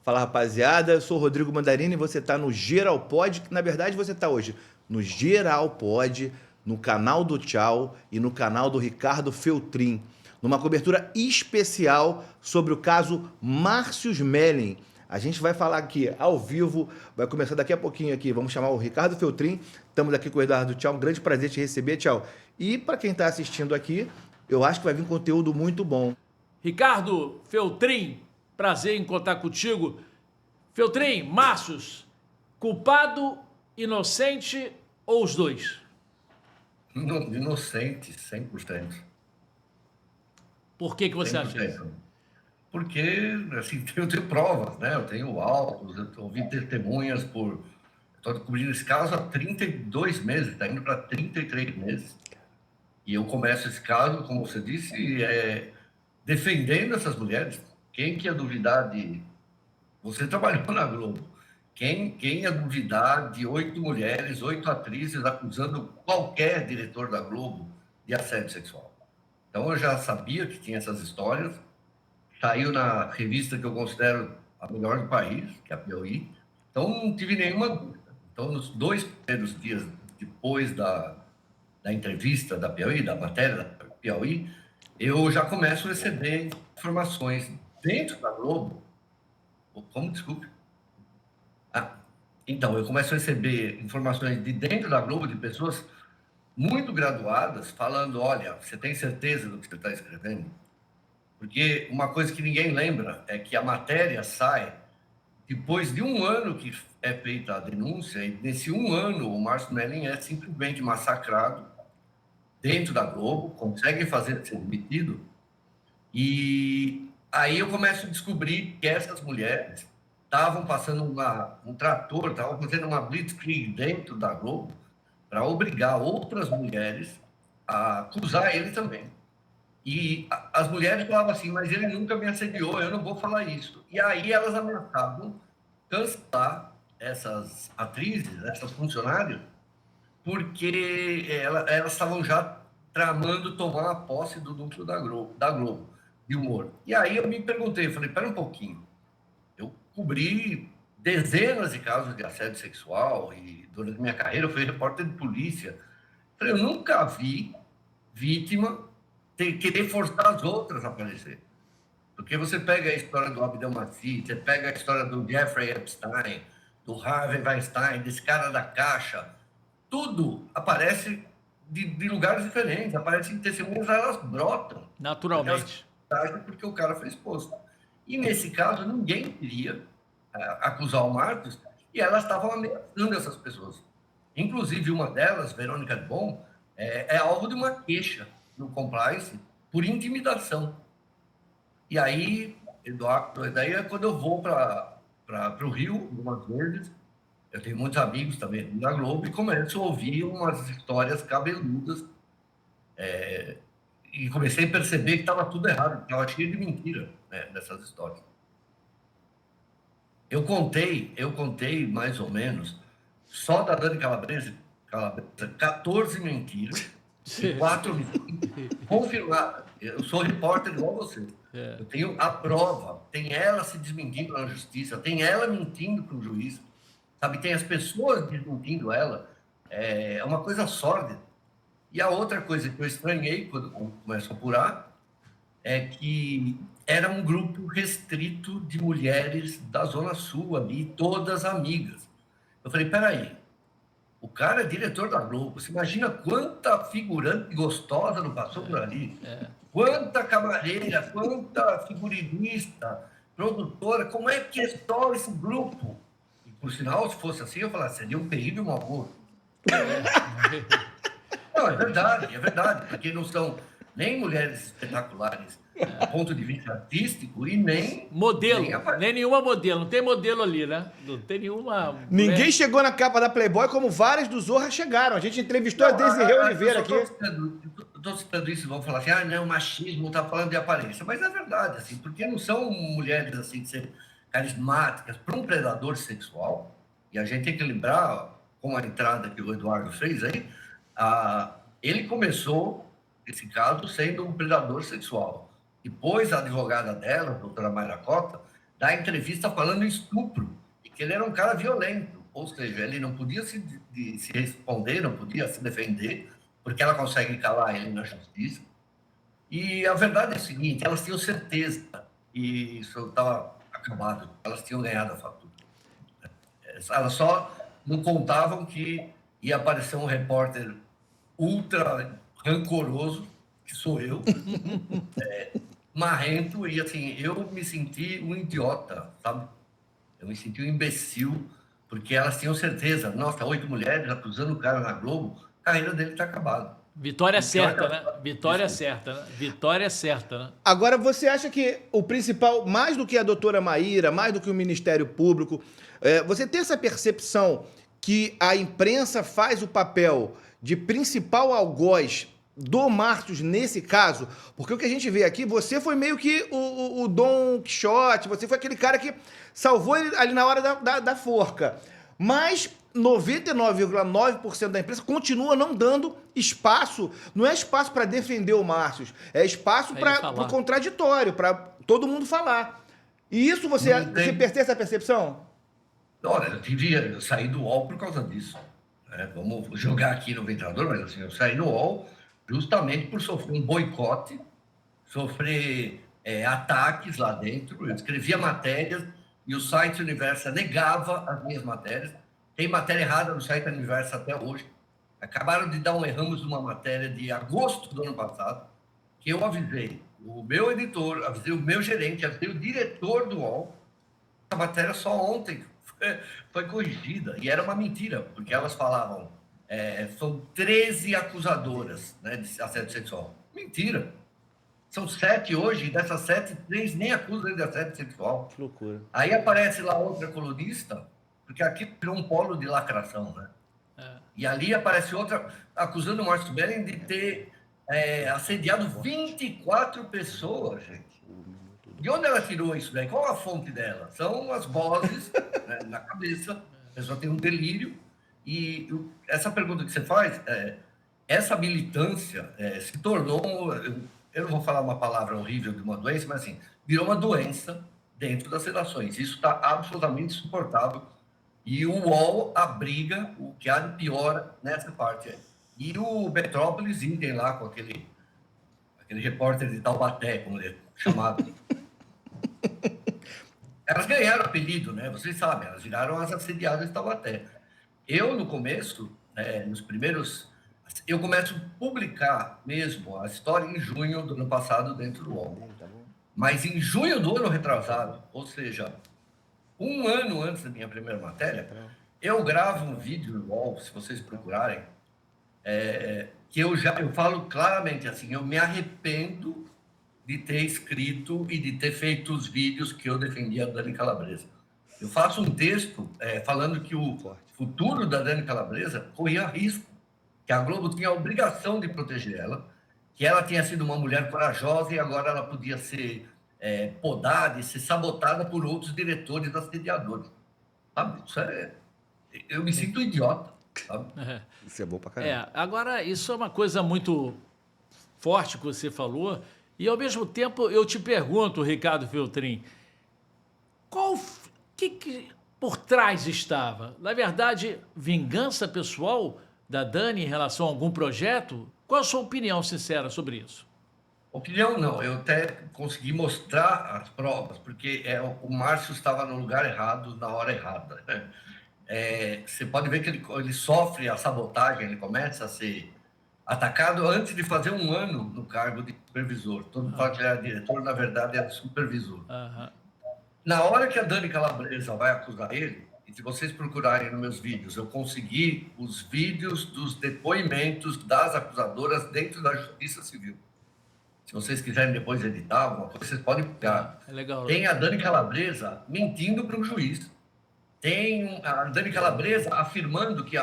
Fala rapaziada, eu sou o Rodrigo Mandarini e você está no Geral Pod, que na verdade você está hoje no Geral Pod, no canal do Tchau e no canal do Ricardo Feltrin, numa cobertura especial sobre o caso Márcios Mellen. A gente vai falar aqui ao vivo, vai começar daqui a pouquinho aqui, vamos chamar o Ricardo Feltrin, estamos aqui com o Eduardo Tchau, um grande prazer te receber, Tchau. E para quem está assistindo aqui, eu acho que vai vir conteúdo muito bom. Ricardo Feltrin, prazer em contar contigo. Feltrin, Márcios, culpado, inocente ou os dois? Inocente, 100%. Por que você acha isso? Porque, assim, eu tenho provas, né? Eu tenho autos, eu ouvi testemunhas estou cobrindo esse caso há 32 meses, está indo para 33 meses. E eu começo esse caso, como você disse, defendendo essas mulheres. Quem que ia duvidar de... Você trabalhou na Globo. Quem ia duvidar de 8 mulheres, 8 atrizes acusando qualquer diretor da Globo de assédio sexual? Então, eu já sabia que tinha essas histórias. Saiu na revista que eu considero a melhor do país, que é a Piauí. Então, não tive nenhuma dúvida. Então, nos 2 primeiros dias depois da entrevista da Piauí, da matéria da Piauí, eu já começo a receber informações dentro da Globo. Como? Desculpe. Então, eu começo a receber informações de dentro da Globo, de pessoas muito graduadas, falando, olha, você tem certeza do que você está escrevendo? Porque uma coisa que ninguém lembra é que a matéria sai depois de 1 ano que é feita a denúncia, e nesse 1 ano o Márcio Mellen é simplesmente massacrado dentro da Globo, consegue fazer ser demitido, e aí eu começo a descobrir que essas mulheres estavam passando um trator, estavam fazendo uma blitzkrieg dentro da Globo para obrigar outras mulheres a acusar ele também. E as mulheres falavam assim, mas ele nunca me assediou, eu não vou falar isso. E aí elas ameaçavam cancelar essas atrizes, essas funcionárias, porque elas estavam já tramando tomar a posse do núcleo da Globo de humor. E aí eu me perguntei, eu falei, espera um pouquinho, eu cobri dezenas de casos de assédio sexual e durante minha carreira eu fui repórter de polícia. Eu falei, eu nunca vi vítima querer forçar as outras a aparecer. Porque você pega a história do Abdelmaci, você pega a história do Jeffrey Epstein, do Harvey Weinstein, desse cara da Caixa, tudo aparece de lugares diferentes, aparece em testemunhas, elas brotam. Naturalmente. Porque o cara foi exposto. E nesse caso, ninguém queria acusar o Marcos, e elas estavam ameaçando essas pessoas. Inclusive, uma delas, Verônica de Bom, é alvo de uma queixa no Compliance por intimidação. E aí, Eduardo, daí é quando eu vou para o Rio, algumas vezes, eu tenho muitos amigos também na Globo, e começo a ouvir umas histórias cabeludas, e comecei a perceber que estava tudo errado, estava cheio de mentira, né, nessas histórias. Eu contei mais ou menos, só da Dani Calabresa, 14 mentiras e 4 mentiras confirmadas. Eu sou repórter igual você. Eu tenho a prova, tem ela se desmentindo na justiça, tem ela mentindo para o juiz, sabe? Tem as pessoas desmentindo ela. É uma coisa sórdida. E a outra coisa que eu estranhei quando começo a apurar é que era um grupo restrito de mulheres da Zona Sul ali, todas amigas. Eu falei, peraí, o cara é diretor da Globo, você imagina quanta figurante gostosa não passou por ali? Quanta camareira, quanta figurinista, produtora, como é que é só esse grupo? E, por sinal, se fosse assim, eu falaria, seria um terrível mau gosto. Não, é verdade, porque não são nem mulheres espetaculares do ponto de vista artístico e nem... Modelo, nem nenhuma modelo, não tem modelo ali, né? Não tem nenhuma... Ninguém chegou na capa da Playboy como várias do Zorra chegaram. A gente entrevistou a Desirê Oliveira aqui. Estou citando isso, vão falar assim, não, machismo, está falando de aparência. Mas é verdade, assim, porque não são mulheres assim de ser carismáticas para um predador sexual. E a gente tem que lembrar, com a entrada que o Eduardo fez aí, ele começou esse caso sendo um predador sexual. Depois, a advogada dela, a doutora Mayra Cota, dar entrevista falando em estupro, e que ele era um cara violento, ou seja, ele não podia se responder, não podia se defender, porque ela consegue calar ele na justiça. E a verdade é a seguinte, elas tinham certeza, e isso estava acabado, elas tinham ganhado a fatura. Elas só não contavam que ia aparecer um repórter ultra rancoroso, que sou eu, marrento, e assim, eu me senti um idiota, sabe? Eu me senti um imbecil, porque elas tinham certeza, nossa, 8 mulheres acusando o cara na Globo, a carreira dele está acabada. Vitória E pior certa, que né? Vitória certa, né? Vitória certa, né? Agora, você acha que o principal, mais do que a doutora Maíra, mais do que o Ministério Público, você tem essa percepção que a imprensa faz o papel de principal algoz do Márcio nesse caso? Porque o que a gente vê aqui, você foi meio que o Dom Quixote, você foi aquele cara que salvou ele ali na hora da forca. Mas 99,9% da imprensa continua não dando espaço, não é espaço para defender o Márcio, é espaço para o contraditório, para todo mundo falar. E isso você pertence a essa percepção? Olha, eu saí do UOL por causa disso. Né? Vamos jogar aqui no ventilador, mas assim, eu saí do UOL justamente por sofrer um boicote, sofrer ataques lá dentro. Eu escrevia matérias e o site Universa negava as minhas matérias. Tem matéria errada no site Universa até hoje. Acabaram de dar um erramos numa matéria de agosto do ano passado, que eu avisei o meu editor, avisei o meu gerente, avisei o diretor do UOL. A matéria só ontem foi corrigida, e era uma mentira, porque elas falavam, são 13 acusadoras, né, de assédio sexual. Mentira. São 7 hoje, e dessas 7, 3 nem acusam ele de assédio sexual. Que loucura. Aí aparece lá outra colunista, porque aqui virou um polo de lacração, né? E ali aparece outra acusando o Márcio Belling de ter assediado 24 pessoas, gente. De onde ela tirou isso daí? Qual a fonte dela? São as vozes né, na cabeça, a pessoa tem um delírio. E essa pergunta que você faz, essa militância se tornou, eu não vou falar uma palavra horrível de uma doença, mas assim, virou uma doença dentro das redações. Isso está absolutamente insuportável. E o UOL abriga o que há de pior nessa parte. E o Metrópolis, idem lá com aquele repórter de Taubaté, como ele é chamado. Elas ganharam apelido, né? Vocês sabem, elas viraram as assediadas de Taubaté. Eu, no começo, nos primeiros... Eu começo a publicar mesmo a história em junho do ano passado dentro do UOL. Mas em junho do ano retrasado, ou seja, um ano antes da minha primeira matéria, eu gravo um vídeo no UOL, se vocês procurarem, que eu falo claramente assim, eu me arrependo de ter escrito e de ter feito os vídeos que eu defendia a Dani Calabresa. Eu faço um texto falando que o futuro da Dani Calabresa corria risco, que a Globo tinha a obrigação de proteger ela, que ela tinha sido uma mulher corajosa e agora ela podia ser podada e ser sabotada por outros diretores assediadores. Sabe? Eu me sinto idiota. Sabe? Isso é bom pra caramba. Agora, isso é uma coisa muito forte que você falou, e ao mesmo tempo eu te pergunto, Ricardo Feltrin, que por trás estava? Na verdade, vingança pessoal da Dani em relação a algum projeto? Qual a sua opinião sincera sobre isso? Opinião não, eu até consegui mostrar as provas, porque o Márcio estava no lugar errado, na hora errada. Né? Você pode ver que ele sofre a sabotagem, ele começa a ser atacado antes de fazer um ano no cargo de supervisor. Todo mundo fala que ele era diretor, na verdade era supervisor. Na hora que a Dani Calabresa vai acusar ele, e se vocês procurarem nos meus vídeos, eu consegui os vídeos dos depoimentos das acusadoras dentro da Justiça Civil. Se vocês quiserem depois editar alguma coisa, vocês podem pegar. Legal. Tem a Dani Calabresa mentindo para um juiz. Tem a Dani Calabresa afirmando que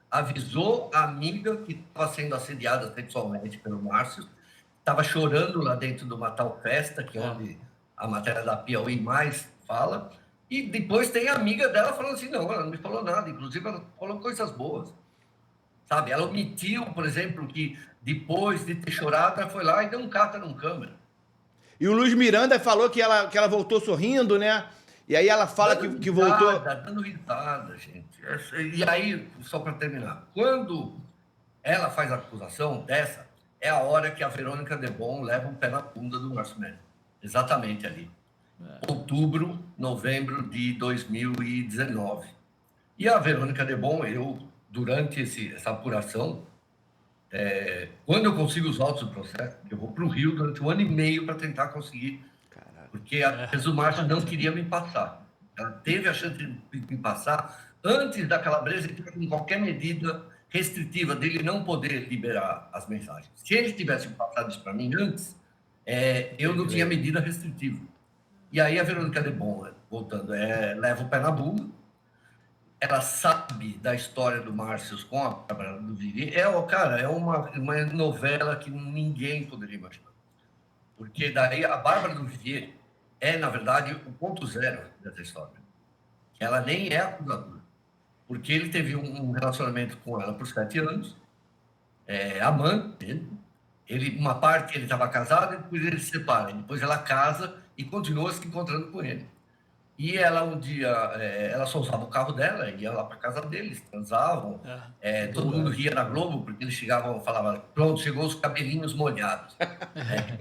avisou a amiga que estava sendo assediada sexualmente pelo Márcio, estava chorando lá dentro de uma tal festa, que é onde a matéria da Piauí mais fala, e depois tem a amiga dela falando assim, não, ela não me falou nada, inclusive ela falou coisas boas. Sabe? Ela omitiu, por exemplo, que depois de ter chorado, ela foi lá e deu um cata num câmera. E o Luiz Miranda falou que ela voltou sorrindo, né? E aí ela fala que voltou... Dando risada, gente. E aí, só para terminar, quando ela faz a acusação dessa, é a hora que a Verônica Debon leva um pé na bunda do Márcio Melo. Exatamente ali. Outubro, novembro de 2019. E a Verônica Debon, durante essa apuração, quando eu consigo os autos do processo, eu vou para o Rio durante 1 ano e meio para tentar conseguir, porque a Márcio não queria me passar. Ela teve a chance de me passar antes da Calabresa, com qualquer medida restritiva dele não poder liberar as mensagens. Se ele tivesse passado isso para mim antes, eu não tinha medida restritiva. E aí a Verônica Debon, voltando, leva o pé na bunda. Ela sabe da história do Márcio com a Bárbara do Vivier. É uma novela que ninguém poderia imaginar. Porque daí a Bárbara do Vivier na verdade, o ponto zero dessa história. Ela nem é acusadora. Porque ele teve um relacionamento com ela por 7 anos, amante. Uma parte ele estava casado e depois ele se separa. Depois ela casa e continua se encontrando com ele. E ela, um dia, ela só usava o carro dela, ia lá para casa deles, transavam. Todo mundo ria na Globo, porque eles chegavam e falavam, pronto, chegou os cabelinhos molhados.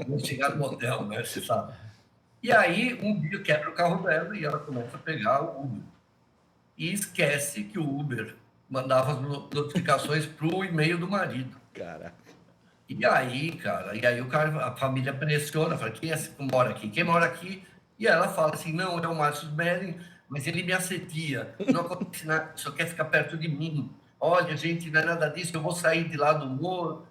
Vamos chegar no motel, né, você sabe. E aí, um dia quebra o carro dela e ela começa a pegar o Uber. E esquece que o Uber mandava as notificações para o e-mail do marido. Caraca. E aí, a família pressiona, fala, quem mora aqui? Quem mora aqui? E ela fala assim, não, é o Márcio Meren, mas ele me assedia, não acontece nada, só quer ficar perto de mim. Olha, gente, não é nada disso, eu vou sair de lá do humor.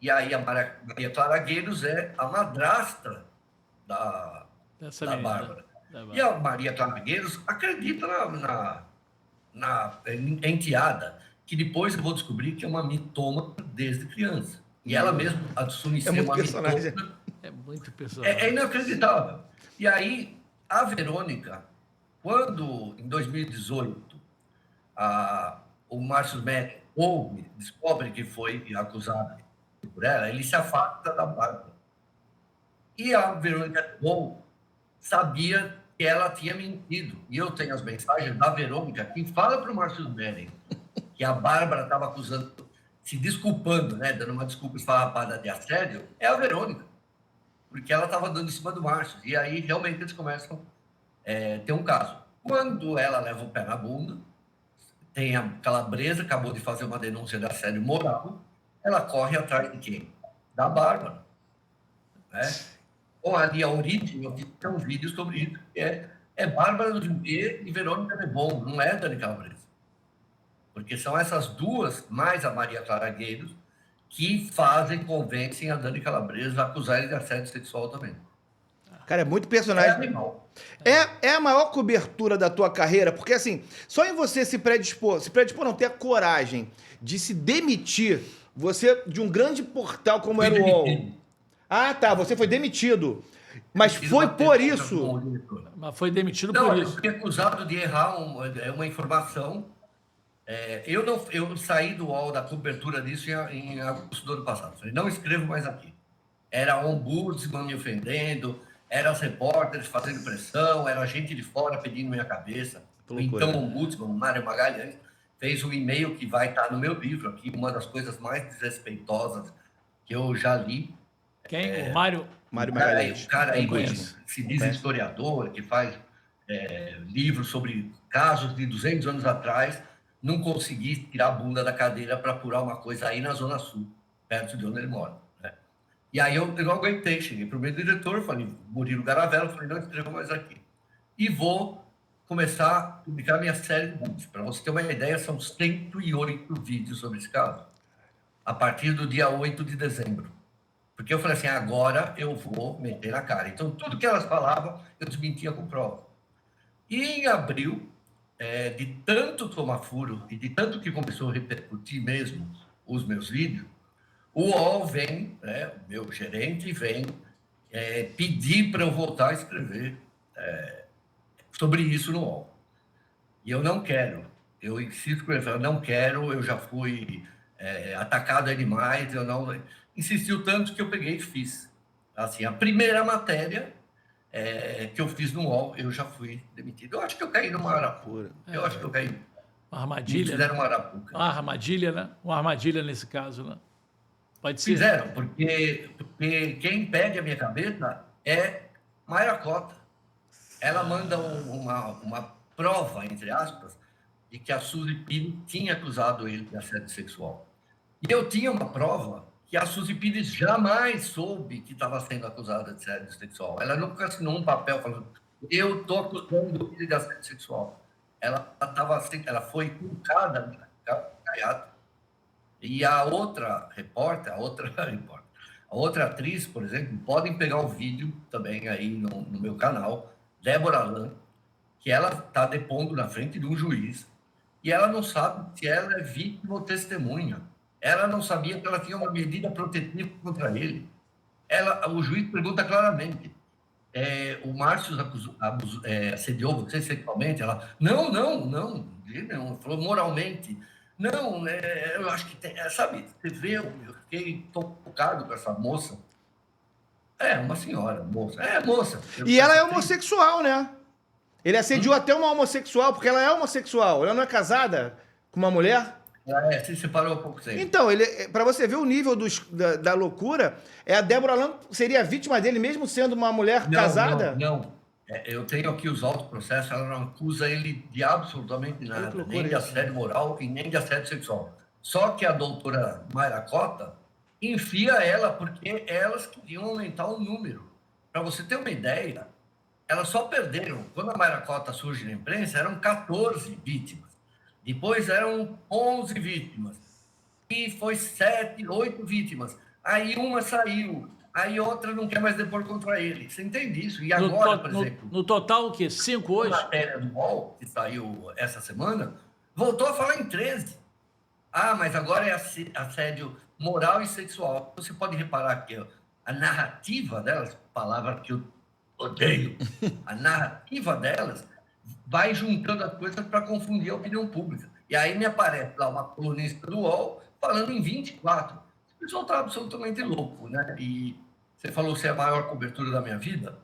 E aí a Maria Clara Gueiros é a madrasta da Bárbara. E a Maria Clara Gueiros acredita na enteada, que depois eu vou descobrir que é uma mitoma desde criança. E ela mesma assume ser uma mitoma. É muito personagem. É inacreditável. E aí, a Verônica, quando, em 2018, o Márcio Meren descobre que foi acusado por ela, ele se afasta da Bárbara. E a Verônica sabia que ela tinha mentido. E eu tenho as mensagens da Verônica, que fala para o Márcio Meren que a Bárbara estava acusando, se desculpando, né, dando uma desculpa esfarrapada de assédio, é a Verônica. Porque ela estava dando em cima do Márcio. E aí, realmente, eles começam a ter um caso. Quando ela leva o pé na bunda, tem a Calabresa, acabou de fazer uma denúncia de assédio moral, ela corre atrás de quem? Da Bárbara. Né? Bom, ali a origem, eu vi um vídeo sobre isso, que é Bárbara do Vivier e Verônica Debon, não é Dani Calabresa. Porque são essas duas, mais a Maria Clara Gueiros, que convencem a Dani Calabresa a acusar ele de assédio sexual também. Cara, é muito personagem. É a maior cobertura da tua carreira, porque assim, só em você se predispor não, ter a coragem de se demitir, você, de um grande portal como era o UOL. Ah, tá, você foi demitido. Mas foi por isso. Mas foi demitido por isso. Eu fui acusado de errar uma informação. Eu saí do UOL, da cobertura disso em agosto do ano passado. Falei, não escrevo mais aqui. Era ombudsman me ofendendo, eram os repórteres fazendo pressão, era gente de fora pedindo minha cabeça. Então, o ombudsman, Mário Magalhães, fez um e-mail que vai estar no meu livro aqui, uma das coisas mais desrespeitosas que eu já li. Quem? O Mário Magalhães. O cara aí que se diz historiador, que faz livros sobre casos de 200 anos atrás, não consegui tirar a bunda da cadeira para apurar uma coisa aí na Zona Sul, perto de onde ele mora. Né? E aí eu não aguentei, cheguei para o meu diretor, falei, Murilo Garavello, falei, não escrevo mais aqui. E vou começar a publicar minha série de vídeos. Para você ter uma ideia, são 108 vídeos sobre esse caso, a partir do dia 8 de dezembro. Porque eu falei assim, agora eu vou meter na cara. Então, tudo que elas falavam, eu desmentia com prova. E em abril, de tanto tomar furo e de tanto que começou a repercutir mesmo os meus vídeos, o UOL vem, o meu gerente vem pedir para eu voltar a escrever sobre isso no UOL. E eu não quero. Eu insisto com ele, eu não quero, eu já fui atacado demais, eu não... Insistiu tanto que eu peguei e fiz. Assim, a primeira matéria que eu fiz no UOL, eu já fui demitido. Eu acho que eu caí numa arapuca. Eu acho que eu caí. Uma Me armadilha, fizeram né? uma arapuca. Uma armadilha, né? Uma armadilha nesse caso, né? Pode ser. Fizeram, porque quem pede a minha cabeça é Mayra Cota. Ela manda uma prova, entre aspas, de que a Suzy Pires tinha acusado ele de assédio sexual. E eu tinha uma prova que a Suzy Pires jamais soube que estava sendo acusada de assédio sexual. Ela nunca assinou um papel falando, eu estou acusando ele de assédio sexual. Ela foi culpada, caiada. E a outra repórter, a outra atriz, por exemplo, podem pegar o vídeo também aí no meu canal, Débora Lan, que ela está depondo na frente de um juiz e ela não sabe se ela é vítima ou testemunha. Ela não sabia que ela tinha uma medida protetiva contra ele. O juiz pergunta claramente, o Márcio assediou você sexualmente? Ela, não, ele não, falou moralmente. Não, eu acho que tem, sabe, você vê, eu fiquei tocado com essa moça. É, uma senhora, moça. É, moça. E ela é homossexual, né? Ele assediou até uma homossexual, porque ela é homossexual. Ela não é casada com uma mulher? Se separou há pouco tempo. Então, para você ver o nível da loucura, a Débora Lam seria vítima dele, mesmo sendo uma mulher casada? Não. Eu tenho aqui os autos processos, ela não acusa ele de absolutamente nada, nem de assédio moral e nem de assédio sexual. Só que a doutora Mayra Cota enfia ela porque elas queriam aumentar o número. Para você ter uma ideia, elas só perderam, quando a Mayra Cota surge na imprensa, eram 14 vítimas. Depois eram 11 vítimas. E foi 7, 8 vítimas. Aí uma saiu. Aí outra não quer mais depor contra ele. Você entende isso? E agora, por exemplo... No total, o quê? 5 hoje? A matéria do UOL, que saiu essa semana, voltou a falar em 13. Ah, mas agora é assédio moral e sexual. Você pode reparar que a narrativa delas, palavra que eu odeio, a narrativa delas vai juntando as coisas para confundir a opinião pública. E aí me aparece lá uma colunista do UOL falando em 24. O pessoal está absolutamente louco, né? E você falou se é a maior cobertura da minha vida.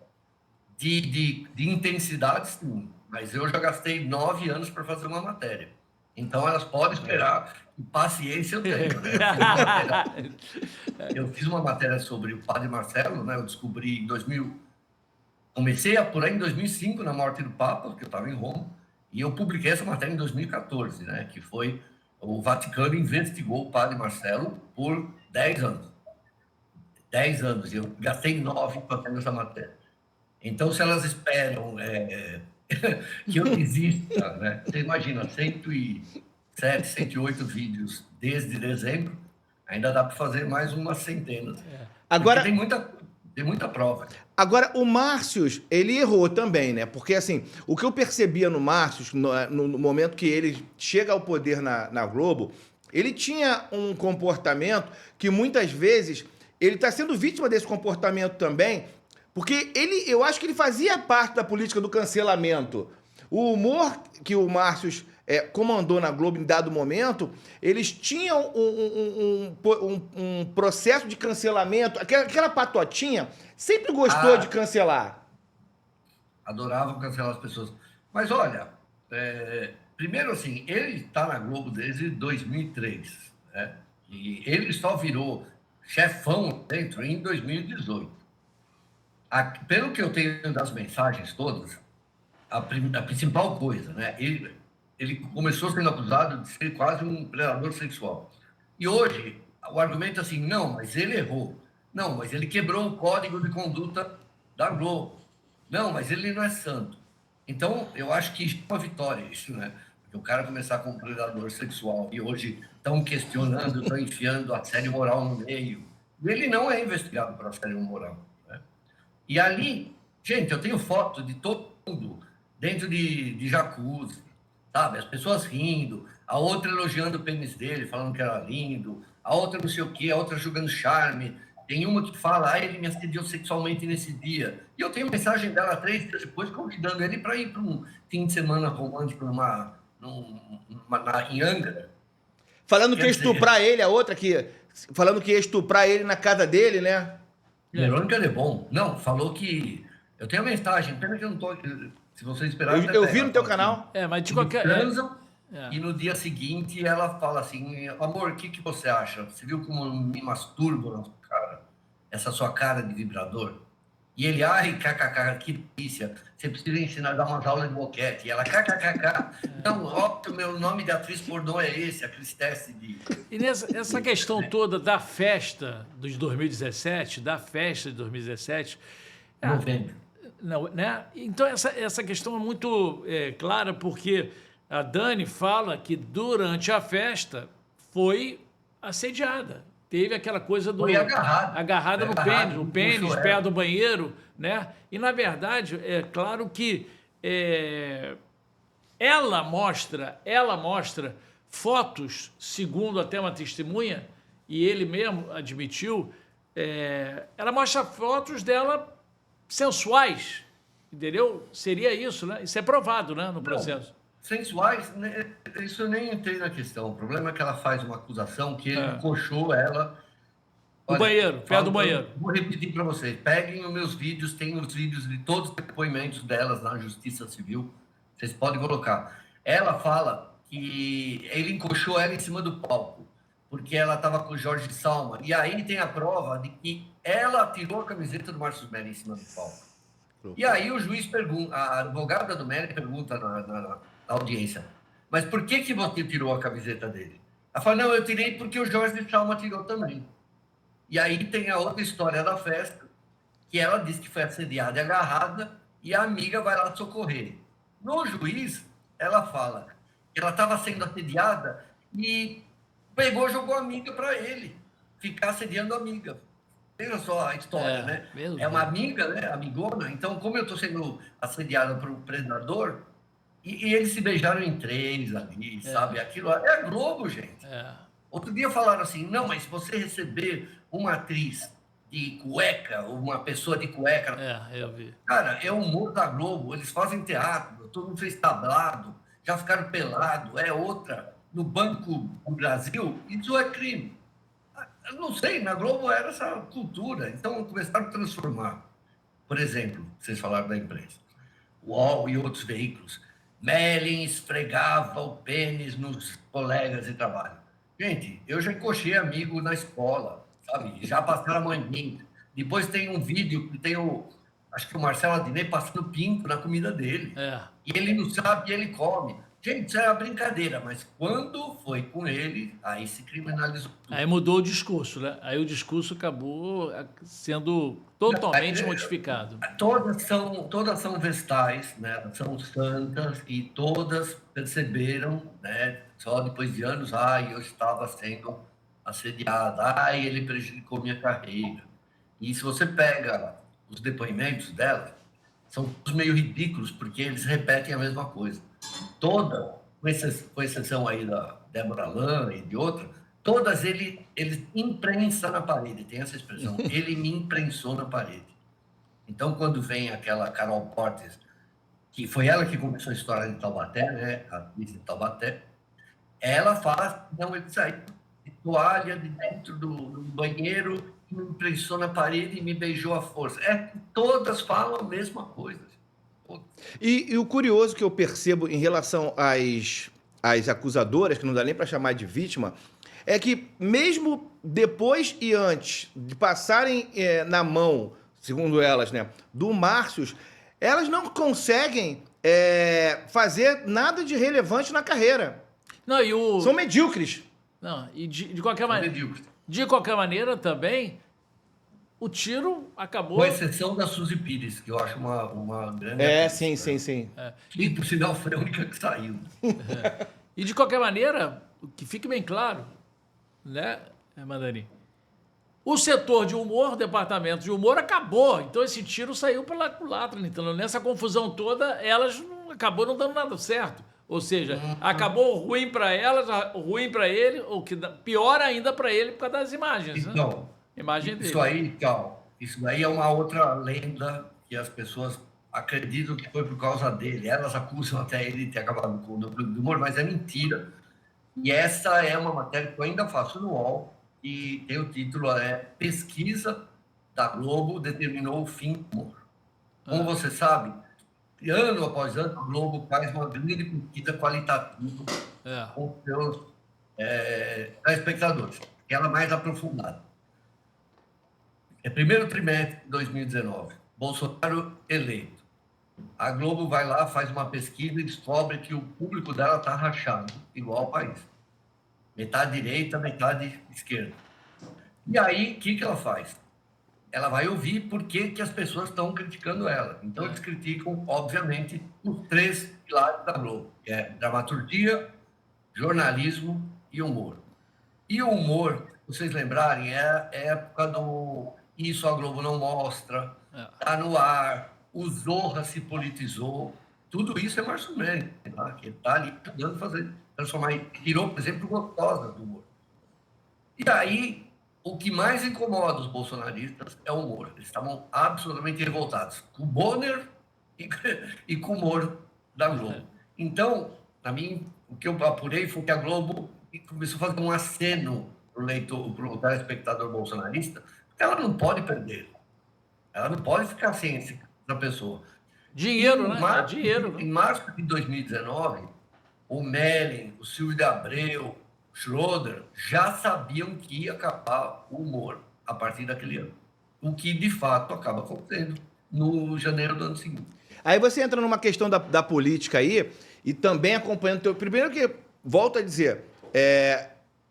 De intensidade, sim. Mas eu já gastei 9 anos para fazer uma matéria. Então, elas podem esperar. Paciência eu tenho. Né? Eu fiz uma matéria sobre o padre Marcelo, né? Eu descobri em 2000... Comecei a apurar em 2005, na morte do Papa, que eu estava em Roma. E eu publiquei essa matéria em 2014, né? Que foi... O Vaticano investigou o padre Marcelo por 10 anos. 10 anos. E eu gastei 9 fazendo essa matéria. Então, se elas esperam que eu desista, né? Você imagina, 107, 108 vídeos desde dezembro, ainda dá para fazer mais umas centenas. Agora, tem muita prova. Agora, o Márcios, ele errou também, né? Porque, assim, o que eu percebia no Márcios, no momento que ele chega ao poder na Globo, ele tinha um comportamento que, muitas vezes, ele está sendo vítima desse comportamento também, porque eu acho que ele fazia parte da política do cancelamento. O humor que o Márcios comandou na Globo em dado momento, eles tinham um processo de cancelamento. Aquela patotinha sempre gostou de cancelar. Adoravam cancelar as pessoas. Mas olha, primeiro assim, ele está na Globo desde 2003, né? E ele só virou chefão dentro em 2018. Pelo que eu tenho das mensagens todas, a principal coisa, né? Ele começou sendo acusado de ser quase um predador sexual. E hoje, o argumento é assim, não, mas ele errou. Não, mas ele quebrou o código de conduta da Globo. Não, mas ele não é santo. Então, eu acho que isso é uma vitória, isso, né? Porque o cara começar como predador sexual e hoje estão questionando, estão enfiando assédio moral no meio. E ele não é investigado por assédio moral, né? E ali, gente, eu tenho foto de todo mundo dentro de jacuzzi, sabe? As pessoas rindo, a outra elogiando o pênis dele, falando que era lindo, a outra não sei o quê, a outra jogando charme. Tem uma que fala, ele me assediou sexualmente nesse dia. E eu tenho mensagem dela 3 dias depois, convidando ele para ir para um fim de semana romântico em Angra. Falando que ia estuprar ele, a outra falando que ia estuprar ele na casa dele, né? Verônica é bom. Não, falou que... Eu tenho a mensagem, pena que eu não tô... Se você esperar... Eu vi no teu canal. Mas de Eles qualquer... transam É. e no dia seguinte ela fala assim, amor, o que que você acha? Você viu como eu me masturbo na sua cara? Essa sua cara de vibrador? E ele, ai, kkk, que delícia. Você precisa ensinar a dar umas aulas de boquete. E ela, kkkk. Não, óbvio, meu nome de atriz pornô é esse, a Cristesse de... E essa questão toda da festa de 2017, Novembro. não, né? Então essa questão é muito clara, porque a Dani fala que durante a festa foi assediada. Teve aquela coisa do... Foi agarrada. Agarrada no Agarrado, pênis, puxou perto ela. do banheiro, né? E, na verdade, é claro que ela mostra fotos, segundo até uma testemunha, e ele mesmo admitiu, ela mostra fotos dela sensuais, entendeu? Seria isso, né? Isso é provado, né, no processo. Sensuais, né, isso eu nem entrei na questão. O problema é que ela faz uma acusação que ele encoxou ela... No banheiro, perto do banheiro. Vou repetir para vocês. Peguem os meus vídeos, tem os vídeos de todos os depoimentos delas na Justiça Civil. Vocês podem colocar. Ela fala que ele encoxou ela em cima do palco, porque ela estava com o Jorge Salma. E aí tem a prova de que ela tirou a camiseta do Márcio Melli em cima do palco. E aí o juiz pergunta, a advogada do Melli pergunta na audiência, mas por que que você tirou a camiseta dele? Ela fala, não, eu tirei porque o Jorge Salma tirou também. E aí tem a outra história da festa, que ela disse que foi assediada e agarrada, e a amiga vai lá socorrer. No juiz, ela fala que ela estava sendo assediada e pegou e jogou a amiga para ele, ficar assediando a amiga. Veja só a história, né? Mesmo. É uma amiga, né? Amigona. Então, como eu estou sendo assediada por um predador, e eles se beijaram em três ali, sabe? Aquilo é a Globo, gente. Outro dia falaram assim, não, mas se você receber uma atriz de cueca, uma pessoa de cueca... eu vi. Cara, é o humor da Globo, eles fazem teatro, todo mundo fez tablado, já ficaram pelado, é outra. No Banco do Brasil, isso é crime. Eu não sei, na Globo era essa cultura, então começaram a transformar. Por exemplo, vocês falaram da imprensa, o UOL e outros veículos, Melli esfregava o pênis nos colegas de trabalho. Gente, eu já encoxei amigo na escola, sabe? Já passaram a manguinha. Depois tem um vídeo que tem acho que o Marcelo Adnet passando pinto na comida dele. E ele não sabe e ele come. Gente, isso é uma brincadeira, mas quando foi com ele, aí se criminalizou tudo. Aí mudou o discurso, né? Aí o discurso acabou sendo totalmente modificado. Todas são vestais, né? São santas e todas perceberam, né? Só depois de anos, eu estava sendo assediada, ele prejudicou minha carreira. E se você pega os depoimentos dela, são todos meio ridículos, porque eles repetem a mesma coisa. Toda, com exceção aí da Débora Lan e de outra, todas ele imprensa na parede, tem essa expressão, ele me imprensou na parede. Então, quando vem aquela Carol Portes, que foi ela que começou a história de Taubaté, né, a atriz de Taubaté, ela fala, não, ele saiu de toalha de dentro do banheiro, me imprensou na parede e me beijou à força. Todas falam a mesma coisa. E o curioso que eu percebo em relação às acusadoras, que não dá nem para chamar de vítima, é que mesmo depois e antes de passarem na mão, segundo elas, né, do Márcios, elas não conseguem fazer nada de relevante na carreira. Não, São medíocres. Não, e de qualquer maneira... De qualquer maneira, também, o tiro acabou... Com exceção da Suzy Pires, que eu acho uma grande... Sim. E, por sinal, foi a única que saiu. E, de qualquer maneira, que fique bem claro, né, Mandarim? O setor de humor, o departamento de humor, acabou. Então, esse tiro saiu pela culatra. Então, nessa confusão toda, elas acabou não dando nada certo. Ou seja, acabou ruim para elas, ruim para ele, ou que pior ainda para ele por causa das imagens. Então, né? Imagem dele. Isso aí é uma outra lenda que as pessoas acreditam que foi por causa dele. Elas acusam até ele de ter acabado com o núcleo do humor, mas é mentira. E essa é uma matéria que eu ainda faço no UOL, e tem o título, Pesquisa da Globo determinou o fim do humor. Como você sabe, ano após ano, a Globo faz uma grande pesquisa qualitativa com os seus telespectadores, que ela é mais aprofundada. É primeiro trimestre de 2019, Bolsonaro eleito. A Globo vai lá, faz uma pesquisa e descobre que o público dela está rachado, igual ao país. Metade direita, metade esquerda. E aí, o que ela faz? Ela vai ouvir por que as pessoas estão criticando ela. Então, eles criticam, obviamente, os 3 pilares da Globo, que é dramaturgia, jornalismo e humor. E o humor, se vocês lembrarem, é a época do Isso a Globo não mostra, tá no ar, o Zorra se politizou, tudo isso é Márcio Melling, tá? Que está ali tentando transformar, tirou, por exemplo, Gostosa do humor. E aí, o que mais incomoda os bolsonaristas é o humor. Eles estavam absolutamente revoltados com o Bonner e com o humor da Globo. Então, para mim, o que eu apurei foi que a Globo começou a fazer um aceno para o telespectador bolsonarista, porque ela não pode perder. Ela não pode ficar sem essa pessoa. Dinheiro, né? É dinheiro. Em março de 2019, o Melling, o Silvio de Abreu, Schroeder já sabiam que ia acabar o humor a partir daquele ano. O que, de fato, acaba acontecendo no janeiro do ano seguinte. Aí você entra numa questão da política aí e também acompanhando... Primeiro que, volto a dizer,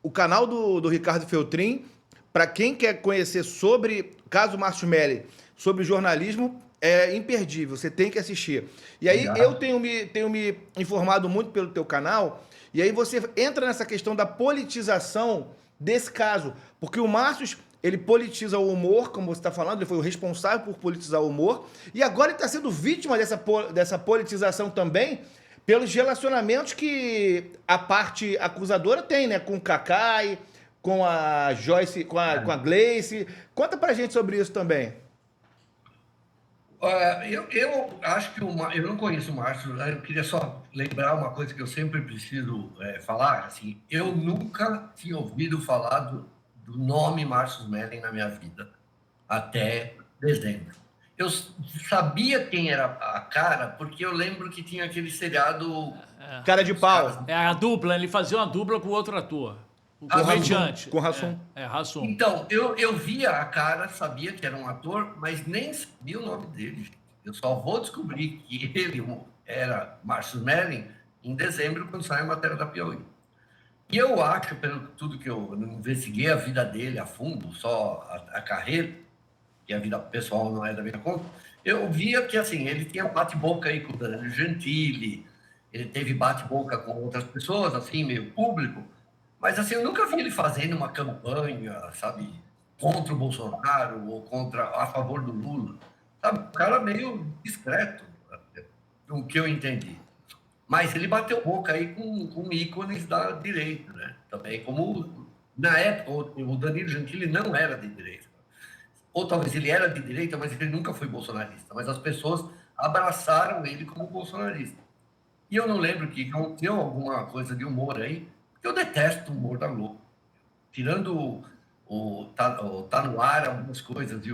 o canal do Ricardo Feltrin, para quem quer conhecer sobre caso Márcio Melling, sobre jornalismo, é imperdível, você tem que assistir. E aí eu tenho me informado muito pelo teu canal, e aí você entra nessa questão da politização desse caso, porque o Márcio, ele politiza o humor, como você está falando, ele foi o responsável por politizar o humor, e agora ele está sendo vítima dessa politização também, pelos relacionamentos que a parte acusadora tem, né, com o Cacai, com a Joyce, com a Gleice. Conta pra gente sobre isso também. Eu acho que eu não conheço o Márcio, eu queria só lembrar uma coisa que eu sempre preciso falar, assim, eu nunca tinha ouvido falar do nome Márcio Melling na minha vida, até dezembro. Eu sabia quem era a cara, porque eu lembro que tinha aquele seriado... Cara de pau. É a dupla, ele fazia uma dupla com outro ator. O comediante. Com Hassum. Hassum. Então, eu via a cara, sabia que era um ator, mas nem sabia o nome dele. Eu só vou descobrir que ele era Márcio Melling em dezembro, quando sai a matéria da Piauí. E eu acho, pelo tudo que eu investiguei a vida dele a fundo, só a carreira, que a vida pessoal não é da minha conta, eu via que, assim, ele tinha bate-boca aí com o Danilo Gentili, ele teve bate-boca com outras pessoas, assim, meio público, mas, assim, eu nunca vi ele fazendo uma campanha, sabe, contra o Bolsonaro ou a favor do Lula. Sabe, um cara meio discreto, do que eu entendi. Mas ele bateu boca aí com ícones da direita, né? Também, como, na época, o Danilo Gentili não era de direita. Ou talvez ele era de direita, mas ele nunca foi bolsonarista. Mas as pessoas abraçaram ele como bolsonarista. E eu não lembro que aconteceu alguma coisa de humor aí, eu detesto o humor da Globo. Tirando tá no ar algumas coisas e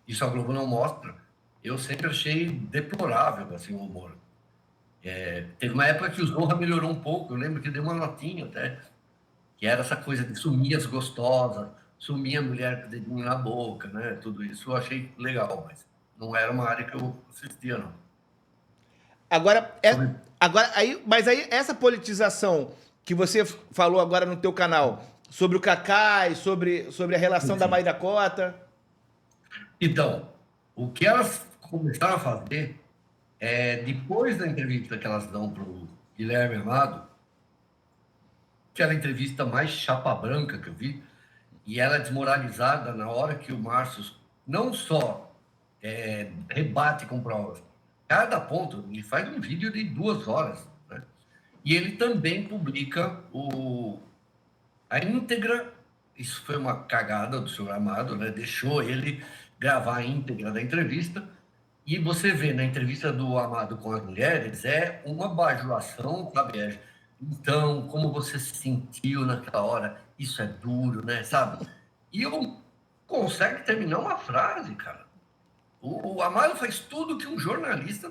Isso a Globo não mostra, eu sempre achei deplorável assim, o humor. Teve uma época que o Zorra melhorou um pouco, eu lembro que deu uma notinha até, que era essa coisa de sumir as gostosas, sumir a mulher com o dedinho na boca, né? Tudo isso eu achei legal, mas não era uma área que eu assistia, não. Mas aí essa politização que você falou agora no teu canal, sobre o Cacai, sobre a relação da Mayra Cota. Então, o que elas começaram a fazer, depois da entrevista que elas dão para o Guilherme Amado, que era a entrevista mais chapa branca que eu vi, e ela é desmoralizada na hora que o Márcio não só rebate com provas, cada ponto, ele faz um vídeo de 2 horas, né? E ele também publica a íntegra, isso foi uma cagada do senhor Amado, né? Deixou ele gravar a íntegra da entrevista, e você vê na entrevista do Amado com as mulheres, é uma bajulação, sabe? Então, como você se sentiu naquela hora? Isso é duro, né? Sabe? E eu consegue terminar uma frase, cara. O Amado faz tudo que um jornalista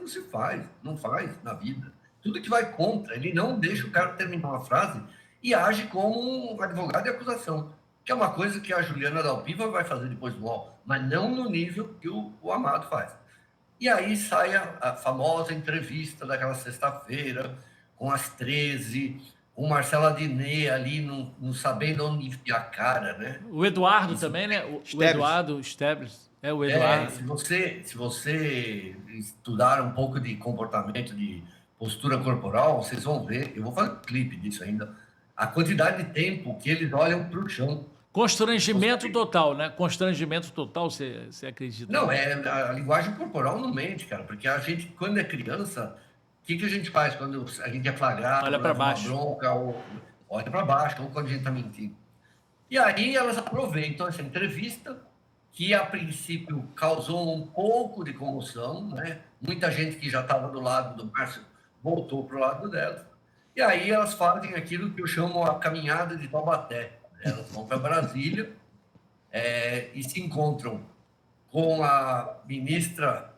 não faz na vida. Tudo que vai contra. Ele não deixa o cara terminar uma frase e age como um advogado de acusação, que é uma coisa que a Juliana Dalpiva vai fazer depois do UOL, mas não no nível que o Amado faz. E aí sai a famosa entrevista daquela sexta-feira, com as 13, com Marcela Diné ali, não sabendo onde enfiar a cara, né? O Eduardo também, né? O Eduardo Stebbs. É o Eduardo. Se você estudar um pouco de comportamento, de postura corporal, vocês vão ver, eu vou fazer um clipe disso ainda, a quantidade de tempo que eles olham para o chão. Constrangimento total, né? Constrangimento total, você acredita? Não, a linguagem corporal não mente, cara, porque a gente, quando é criança, o que a gente faz quando a gente é flagrado, olha para baixo, uma bronca, ou olha para baixo, ou quando a gente está mentindo. E aí elas aproveitam essa entrevista, que a princípio causou um pouco de comoção, né? Muita gente que já estava do lado do Márcio voltou para o lado dela. E aí elas fazem aquilo que eu chamo a caminhada de Taubaté. Elas vão para Brasília e se encontram com a ministra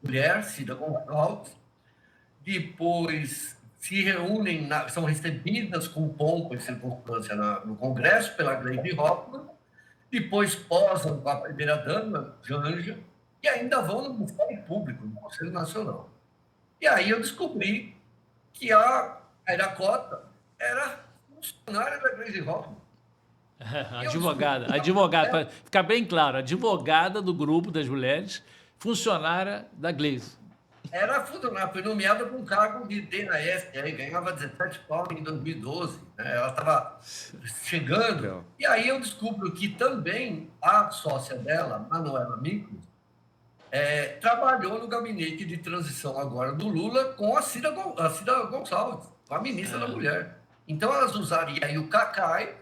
mulher, Cida Gonçalves, depois se reúnem, são recebidas com pompa e circunstância no Congresso pela Gleisi Hoffmann, depois posam com a primeira-dama, Janja, e ainda vão no Ministério Público, no Conselho Nacional. E aí eu descobri que a Iracota era funcionária da Gleisi Hoffmann. Advogada, para ficar bem claro, advogada do grupo das mulheres, funcionária da Gleisi. Era funcionária, foi nomeada para um cargo de DNAS, aí ganhava 17 pau em 2012, né? Ela estava chegando. E aí eu descubro que também a sócia dela, Manuela Miklos, trabalhou no gabinete de transição agora do Lula com a Cida Gonçalves, com a ministra da Mulher. Então elas usaram, e aí o Cacai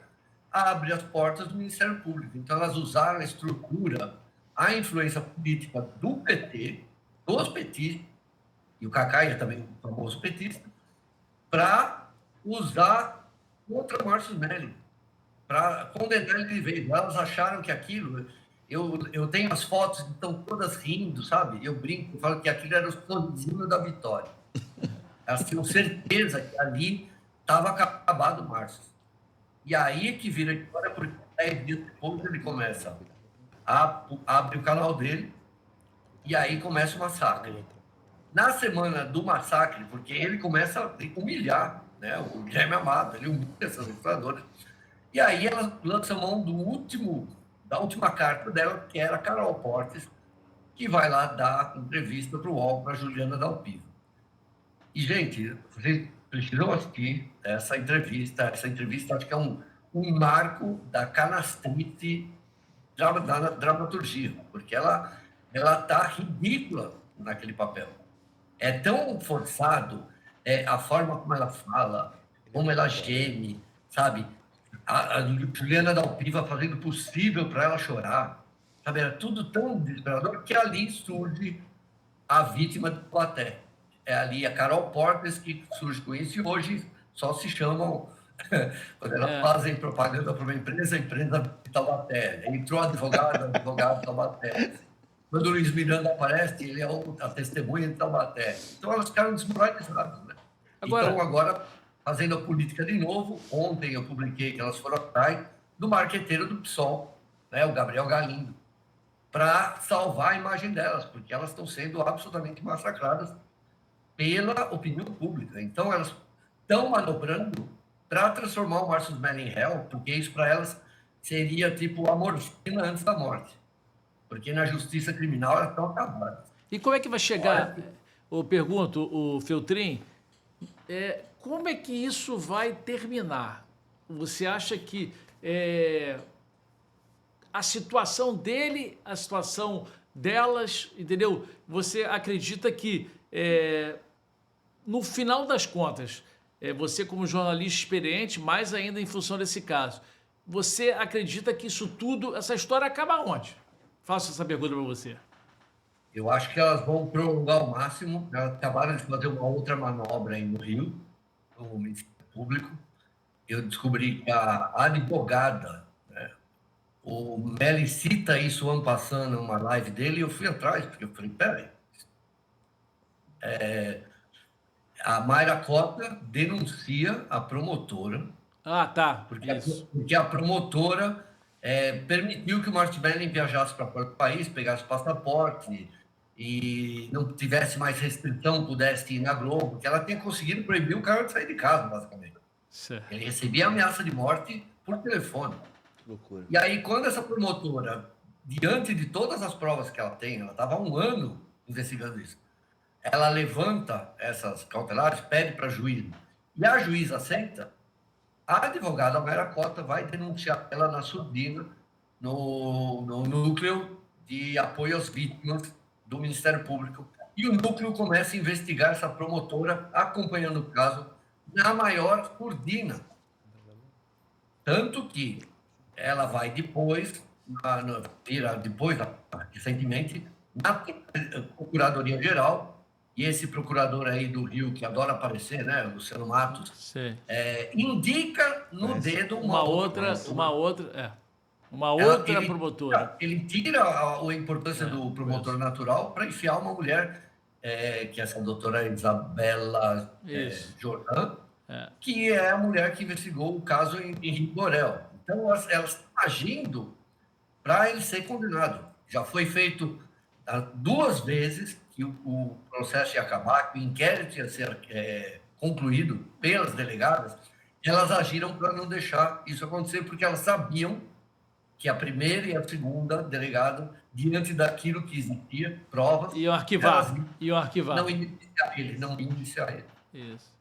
abre as portas do Ministério Público. Então elas usaram a estrutura, a influência política do PT, dos petistas, e o Cacai é também um famoso petista, para usar contra Márcio Melo, para condenar ele de vez. Elas acharam que aquilo... Eu tenho as fotos que estão todas rindo, sabe? Eu brinco, falo que aquilo era o sonzinho da vitória. Elas tinham certeza que ali estava acabado o Márcio. E aí que vira a história, porque 10 dias depois ele começa abre o canal dele, e aí começa o massacre. Na semana do massacre, porque ele começa a humilhar, né? O Guilherme Amado, ele humilha essas ilustradoras. E aí ela lança mão da última carta dela, que era a Carol Portes, que vai lá dar entrevista para o UOL, para a Juliana Dalpiva. E, gente, vocês precisam assistir essa entrevista. Essa entrevista acho que é um marco da canastrite da dramaturgia, porque ela está ridícula naquele papel. É tão forçado a forma como ela fala, como ela geme, sabe? A Juliana Dalpiva fazendo o possível para ela chorar, sabe? Era tudo tão desesperador que ali surge a vítima do Platé. É ali a Carol Portes que surge com isso, e hoje só se chamam, quando elas fazem propaganda para uma empresa, a empresa de Taubaté. Entrou advogado de Taubaté. Quando o Luiz Miranda aparece, ele é a testemunha de Taubaté. Então elas ficaram desmoralizadas, né? Então agora, fazendo a política de novo, ontem eu publiquei que elas foram atrás do marqueteiro do PSOL, né, o Gabriel Galindo, para salvar a imagem delas, porque elas estão sendo absolutamente massacradas pela opinião pública. Então elas estão manobrando para transformar o Márcio Melo em réu, porque isso para elas seria tipo a morfina antes da morte. Porque na justiça criminal elas estão acabadas. E como é que vai chegar, eu pergunto, o Feltrin, como é que isso vai terminar? Você acha que a situação dele, a situação delas, entendeu? Você acredita que, no final das contas, você como jornalista experiente, mais ainda em função desse caso, você acredita que isso tudo, essa história acaba onde? Faço essa pergunta para você. Eu acho que elas vão prolongar ao máximo. Elas acabaram de fazer uma outra manobra aí no Rio, no Ministério Público. Eu descobri que a advogada, né, O Meli cita isso ano passado numa live dele e eu fui atrás, porque eu falei, peraí, a Mayra Cota denuncia a promotora, Ah, tá. porque Isso. porque a promotora permitiu que o Martinelli viajasse para fora do país, pegasse passaporte e não tivesse mais restrição, pudesse ir na Globo, que ela tinha conseguido proibir o cara de sair de casa, basicamente. Certo. Ele recebia ameaça de morte por telefone. Loucura. E aí, quando essa promotora, diante de todas as provas que ela tem, ela estava há um ano investigando isso, ela levanta essas cautelares, pede para juiz, e a juiz aceita, a advogada Mayra Cota vai denunciar ela na surdina, no núcleo de apoio às vítimas do Ministério Público. E o núcleo começa a investigar essa promotora, acompanhando o caso, na maior surdina. Tanto que ela vai depois, recentemente, na Procuradoria-Geral, e esse procurador aí do Rio, que adora aparecer, né, Luciano Matos, Sei. indica no dedo Uma outra promotora. Ele tira a importância do promotor natural para enfiar uma mulher, que é essa doutora Isabela Isso. Jordan, É. que é a mulher que investigou o caso em Henrique Borel. Então, elas estão agindo para ele ser condenado. Já foi feito 2 vezes que o processo ia acabar, que o inquérito ia ser concluído pelas delegadas, elas agiram para não deixar isso acontecer, porque elas sabiam que a primeira e a segunda delegada, diante daquilo que existia, provas, Iam arquivar. Iam arquivar. não iniciar ele. Isso.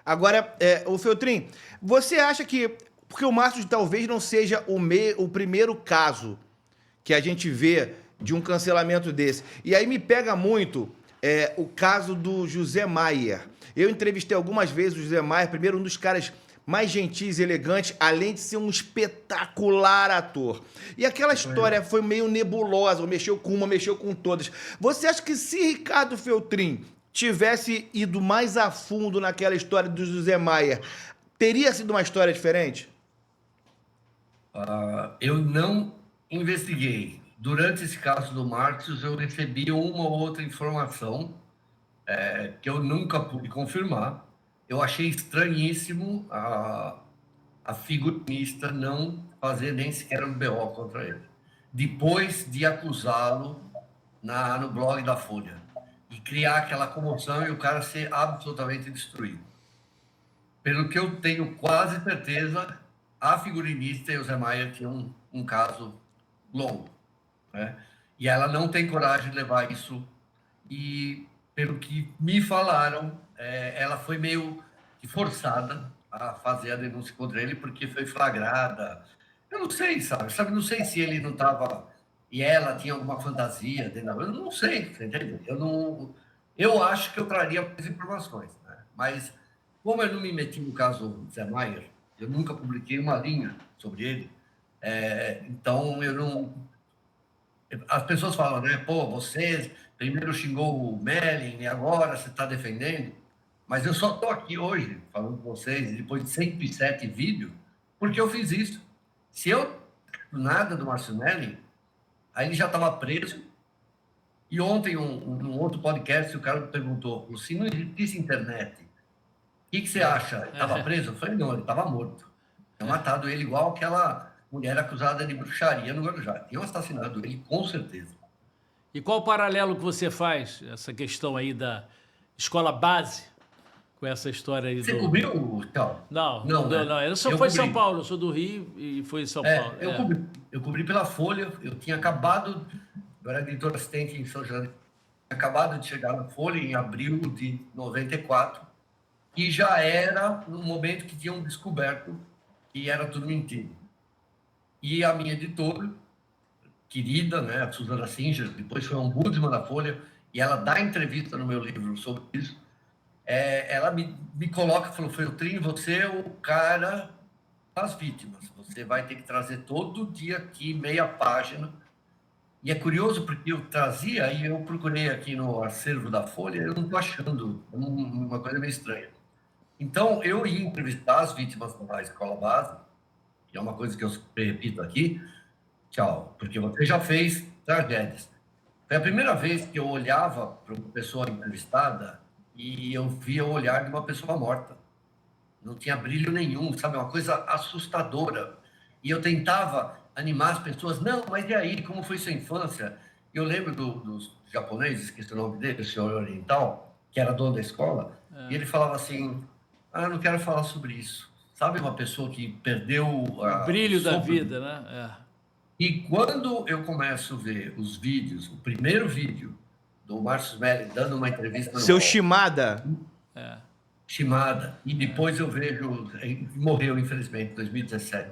Agora, o Feltrin, você acha que... Porque o Márcio talvez não seja o primeiro caso que a gente vê de um cancelamento desse. E aí me pega muito o caso do José Maier. Eu entrevistei algumas vezes o José Maier, primeiro um dos caras mais gentis e elegantes, além de ser um espetacular ator. E aquela história foi meio nebulosa, mexeu com uma, mexeu com todas. Você acha que se Ricardo Feltrin tivesse ido mais a fundo naquela história do José Maier, teria sido uma história diferente? Eu não investiguei. Durante esse caso do Marcos, eu recebi uma ou outra informação que eu nunca pude confirmar. Eu achei estranhíssimo a figurinista não fazer nem sequer um BO contra ele, depois de acusá-lo no blog da Folha, e criar aquela comoção e o cara ser absolutamente destruído. Pelo que eu tenho quase certeza, a figurinista e o Zé Maia tinham um caso longo, né? E ela não tem coragem de levar isso. E, pelo que me falaram, ela foi meio que forçada a fazer a denúncia contra ele, porque foi flagrada. Eu não sei, sabe? Não sei se ele não estava... E ela tinha alguma fantasia dentro da... Eu não sei, você entende? Eu acho que eu traria mais informações, né? Mas, como eu não me meti no caso Zé Maier, eu nunca publiquei uma linha sobre ele, então eu não... As pessoas falam, né? Pô, você primeiro xingou o Mellin e agora você está defendendo. Mas eu só estou aqui hoje falando com vocês, depois de 107 vídeos, porque eu fiz isso. Se eu nada do Márcio Mellin, aí ele já estava preso. E ontem, num outro podcast, o cara me perguntou: se não existisse internet, o que você acha? Ele estava preso? Eu falei: não, ele estava morto. Tinham matado ele igual aquela mulher acusada de bruxaria no Guarujá. Tinham assassinado ele, com certeza. E qual o paralelo que você faz, essa questão aí da escola base, com essa história aí Você do... cobriu, Tchau? Não. Ele só Eu foi em cobri. São Paulo, eu sou do Rio e foi em São Paulo. Eu cobri pela Folha, eu tinha acabado, eu era editor assistente em São João, tinha acabado de chegar na Folha em abril de 94, e já era no momento que tinham descoberto que era tudo mentira. E a minha editora, querida, né, a Suzana Singer, depois foi ombudsman da Folha, e ela dá entrevista no meu livro sobre isso, ela me coloca e falou: Feltrin, você é o cara das vítimas, você vai ter que trazer todo dia aqui meia página. E é curioso porque eu trazia, e eu procurei aqui no acervo da Folha, eu não estou achando, uma coisa meio estranha. Então, eu ia entrevistar as vítimas da escola base, que é uma coisa que eu repito aqui, tchau, porque você já fez tragédias. Foi a primeira vez que eu olhava para uma pessoa entrevistada e eu via o olhar de uma pessoa morta. Não tinha brilho nenhum, sabe? Uma coisa assustadora. E eu tentava animar as pessoas. Não, mas e aí? Como foi sua infância? Eu lembro dos japoneses, esqueci o nome dele, o senhor oriental, que era dono da escola, e ele falava assim: eu não quero falar sobre isso. Sabe, uma pessoa que perdeu O brilho da sopro. vida, né? E quando eu começo a ver os vídeos, o primeiro vídeo do Márcio Smelly dando uma entrevista no Seu UOL, Shimada. Shimada, e depois eu vejo, morreu infelizmente em 2017,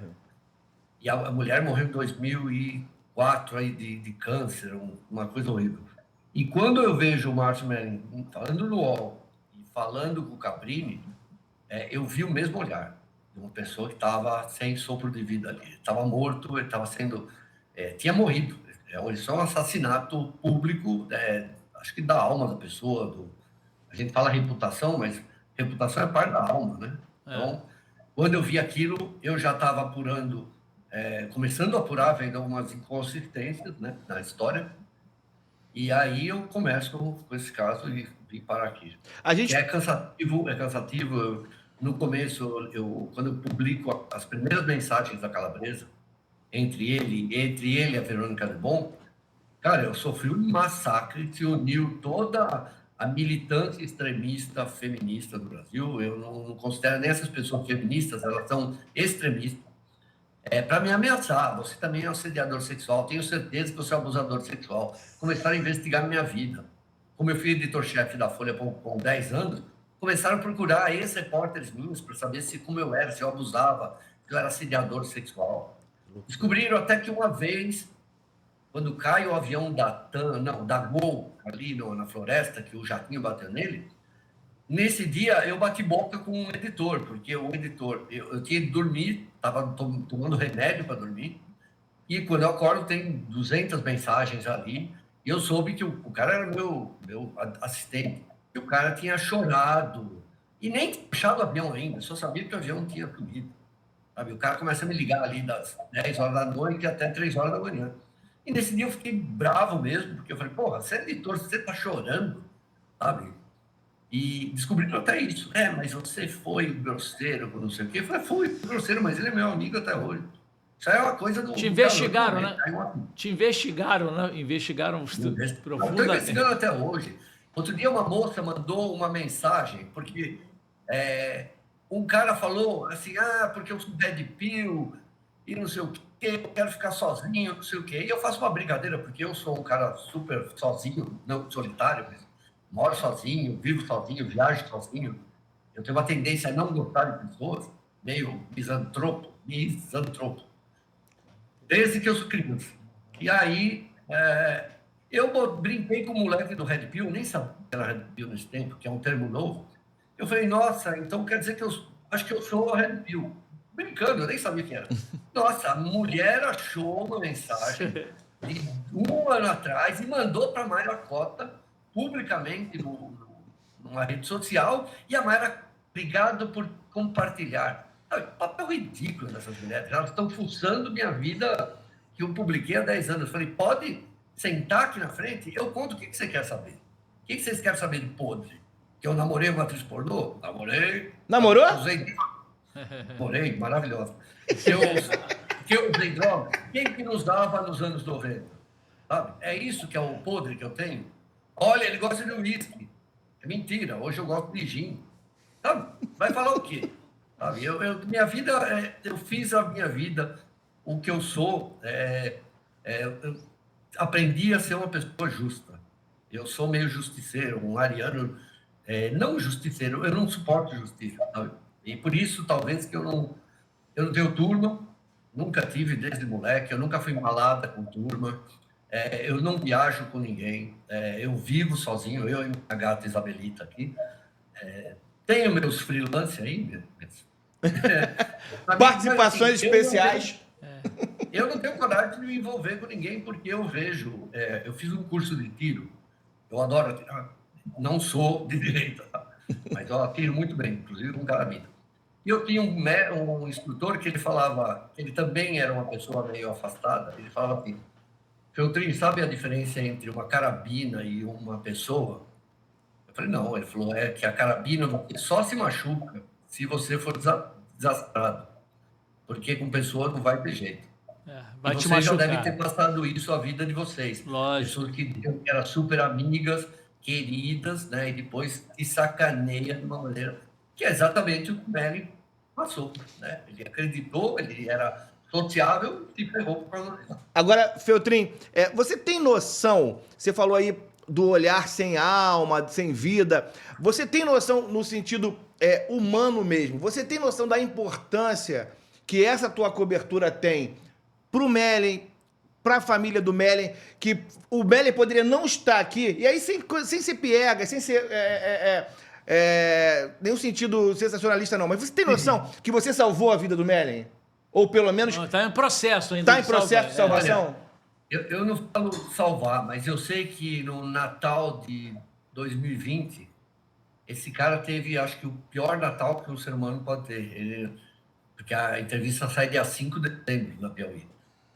e a mulher morreu em 2004 aí de câncer, uma coisa horrível. E quando eu vejo o Márcio Smelly falando no UOL e falando com o Cabrini, eu vi o mesmo olhar de uma pessoa que estava sem sopro de vida ali. Ele estava morto, ele estava sendo... tinha morrido. Isso é um assassinato público, acho que da alma da pessoa. A gente fala reputação, mas reputação é parte da alma, né? Então, quando eu vi aquilo, eu já estava apurando, começando a apurar, vendo algumas inconsistências, né, na história. E aí eu começo com esse caso e vim parar aqui. A gente... É cansativo, é cansativo. No começo, quando eu publico as primeiras mensagens da Calabresa, entre ele e a Verônica Lebon, cara, eu sofri um massacre que uniu toda a militância extremista feminista do Brasil. Eu não considero nem essas pessoas feministas, elas são extremistas. Para me ameaçar, você também é um assediador sexual, tenho certeza que você é um abusador sexual. Começaram a investigar minha vida. Como eu fui editor-chefe da Folha com 10 anos, começaram a procurar ex-repórteres minhos para saber como eu era, se eu abusava, se eu era assediador sexual. Descobriram até que uma vez, quando cai o avião da Gol, ali na floresta, que o jatinho bateu nele, nesse dia eu bati boca com um editor, porque o editor, eu tinha que dormir, estava tomando remédio para dormir, e quando eu acordo tem 200 mensagens ali, e eu soube que o cara era meu assistente, e o cara tinha chorado, e nem tinha puxado o avião ainda, só sabia que o avião tinha subido. Sabe? O cara começa a me ligar ali das 10 horas da noite até 3 horas da manhã. E nesse dia eu fiquei bravo mesmo, porque eu falei, porra, você é editor, você tá chorando, sabe? E descobriram até isso. Mas você foi grosseiro, não sei o quê. Eu falei, fui grosseiro, mas ele é meu amigo até hoje. Isso aí é uma coisa do... Te investigaram, né? Aí Te investigaram, né? Investigaram estou profundamente. investigando até hoje. Outro dia uma moça mandou uma mensagem, porque um cara falou assim, porque eu sou Red Pill e não sei o quê, eu quero ficar sozinho, não sei o quê. E eu faço uma brincadeira, porque eu sou um cara super sozinho, não solitário, mas moro sozinho, vivo sozinho, viajo sozinho. Eu tenho uma tendência a não gostar de pessoas, meio misantropo. Desde que eu sou criança. E aí, eu brinquei com o moleque do Red Pill, nem sabia que era Red Pill nesse tempo, que é um termo novo. Eu falei, nossa, então quer dizer que eu acho que eu sou a Red Pill. Brincando, eu nem sabia quem era. Nossa, a mulher achou uma mensagem de 1 ano atrás e mandou para a Mayra Cota, publicamente, numa rede social, e a Mayra, obrigado por compartilhar. Papel ridículo dessas mulheres, elas estão fuçando minha vida que eu publiquei há 10 anos. Eu falei, pode sentar aqui na frente? Eu conto o que você quer saber. O que vocês querem saber de podre? Que eu namorei uma atriz pornô? Namorei. Namorou? Namorei, maravilhosa. Que eu usei droga. Quem que nos dava nos anos 90? Sabe? É isso que é o podre que eu tenho. Olha, ele gosta de uísque. É mentira, hoje eu gosto de gin. Sabe? Vai falar o quê? Sabe? Minha vida, eu fiz a minha vida, o que eu sou, eu aprendi a ser uma pessoa justa. Eu sou meio justiceiro, um ariano, não justiceiro, eu não suporto justiça, sabe? E por isso, talvez, que eu não tenho turma, nunca tive desde moleque, eu nunca fui embalada com turma, eu não viajo com ninguém, eu vivo sozinho, eu e minha gata Isabelita aqui. Tenho meus freelancers aí, participações assim, especiais. Eu não tenho coragem de me envolver com ninguém, porque eu vejo... eu fiz um curso de tiro, eu adoro atirar, não sou de direita, mas eu atiro muito bem, inclusive com carabina. E eu tinha um instrutor que ele falava, ele também era uma pessoa meio afastada, ele falava assim, Feltrin, sabe a diferença entre uma carabina e uma pessoa? Eu falei, não. Ele falou, é que a carabina só se machuca se você for desastrado, porque com pessoa não vai ter jeito. Vai e te vocês já machucar. devem ter passado isso a vida de vocês. Lógico. Pessoas que diziam que eram super amigas, queridas, né? E depois te sacaneia de uma maneira que é exatamente o que o Melly passou, né? Ele acreditou, ele era sociável e se ferrou por causa disso. Agora, Feltrin, você tem noção, você falou aí do olhar sem alma, sem vida, você tem noção no sentido humano mesmo, você tem noção da importância que essa tua cobertura tem pro Mellen, pra família do Mellen, que o Mellen poderia não estar aqui, e aí sem ser piega, sem ser nenhum sentido sensacionalista não, mas você tem noção que você salvou a vida do Mellen? Ou pelo menos... Está em processo ainda. Está em processo de salvação? Eu não falo salvar, mas eu sei que no Natal de 2020, esse cara teve, acho que, o pior Natal que um ser humano pode ter. Porque a entrevista sai dia 5 de dezembro na Piauí.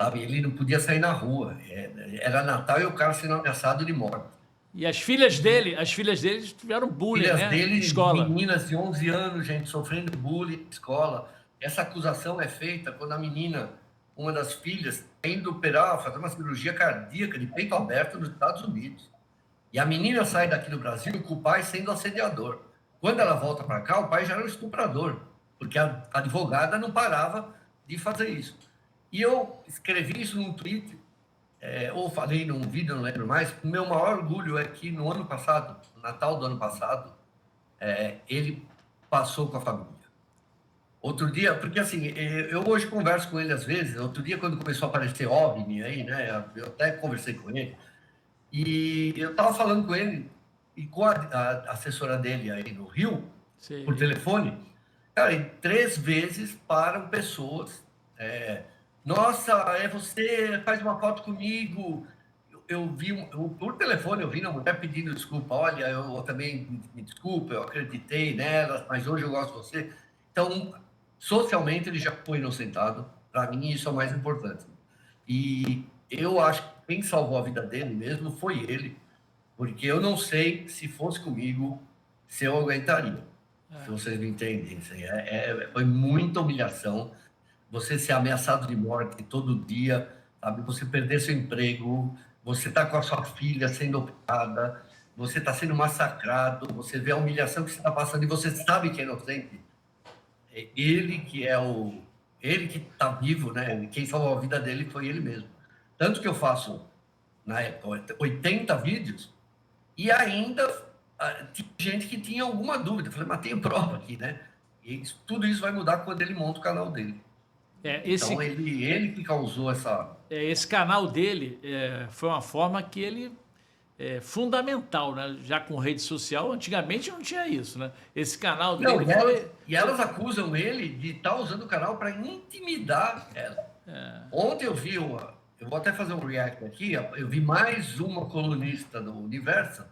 Sabe? Ele não podia sair na rua. Era Natal e o cara sendo ameaçado de morte. E as filhas dele tiveram bullying, filhas né? dele, Escola. meninas de 11 anos, gente, sofrendo bullying na escola. Essa acusação é feita quando a menina, uma das filhas, está indo operar, fazer uma cirurgia cardíaca de peito aberto nos Estados Unidos. E a menina sai daqui do Brasil com o pai sendo assediador. Quando ela volta para cá, o pai já era um estuprador, porque a advogada não parava de fazer isso. E eu escrevi isso num tweet, ou falei num vídeo, não lembro mais. O meu maior orgulho é que no ano passado, no Natal do ano passado, ele passou com a família. Outro dia, porque assim, eu hoje converso com ele às vezes. Outro dia, quando começou a aparecer OVNI aí, né? Eu até conversei com ele. E eu estava falando com ele e com a assessora dele aí no Rio, Sim. por telefone. Cara, e 3 vezes param pessoas. Nossa, você faz uma foto comigo. Eu vi, por telefone, eu vi uma mulher pedindo desculpa. Olha, eu também me desculpa, eu acreditei nela, mas hoje eu gosto de você. Então, socialmente, ele já foi inocentado. Para mim, isso é o mais importante. E eu acho que quem salvou a vida dele mesmo foi ele, porque eu não sei se fosse comigo se eu aguentaria. Se vocês me entendem. Foi muita humilhação. Você ser ameaçado de morte todo dia, sabe? Você perder seu emprego, você tá com a sua filha sendo operada, você está sendo massacrado, você vê a humilhação que você está passando e você sabe que é inocente. Ele que está vivo, né? Quem salvou a vida dele foi ele mesmo. Tanto que eu faço, na época, 80 vídeos e ainda tinha gente que tinha alguma dúvida. Eu falei, mas tem prova aqui, né? E tudo isso vai mudar quando ele monta o canal dele. Então, ele que causou essa... Esse canal dele foi uma forma que ele... fundamental, né? Já com rede social, antigamente não tinha isso, né? Esse canal dele e elas acusam ele de estar usando o canal para intimidar ela. Ontem eu vi eu vou até fazer um react aqui, eu vi mais uma colunista do Universo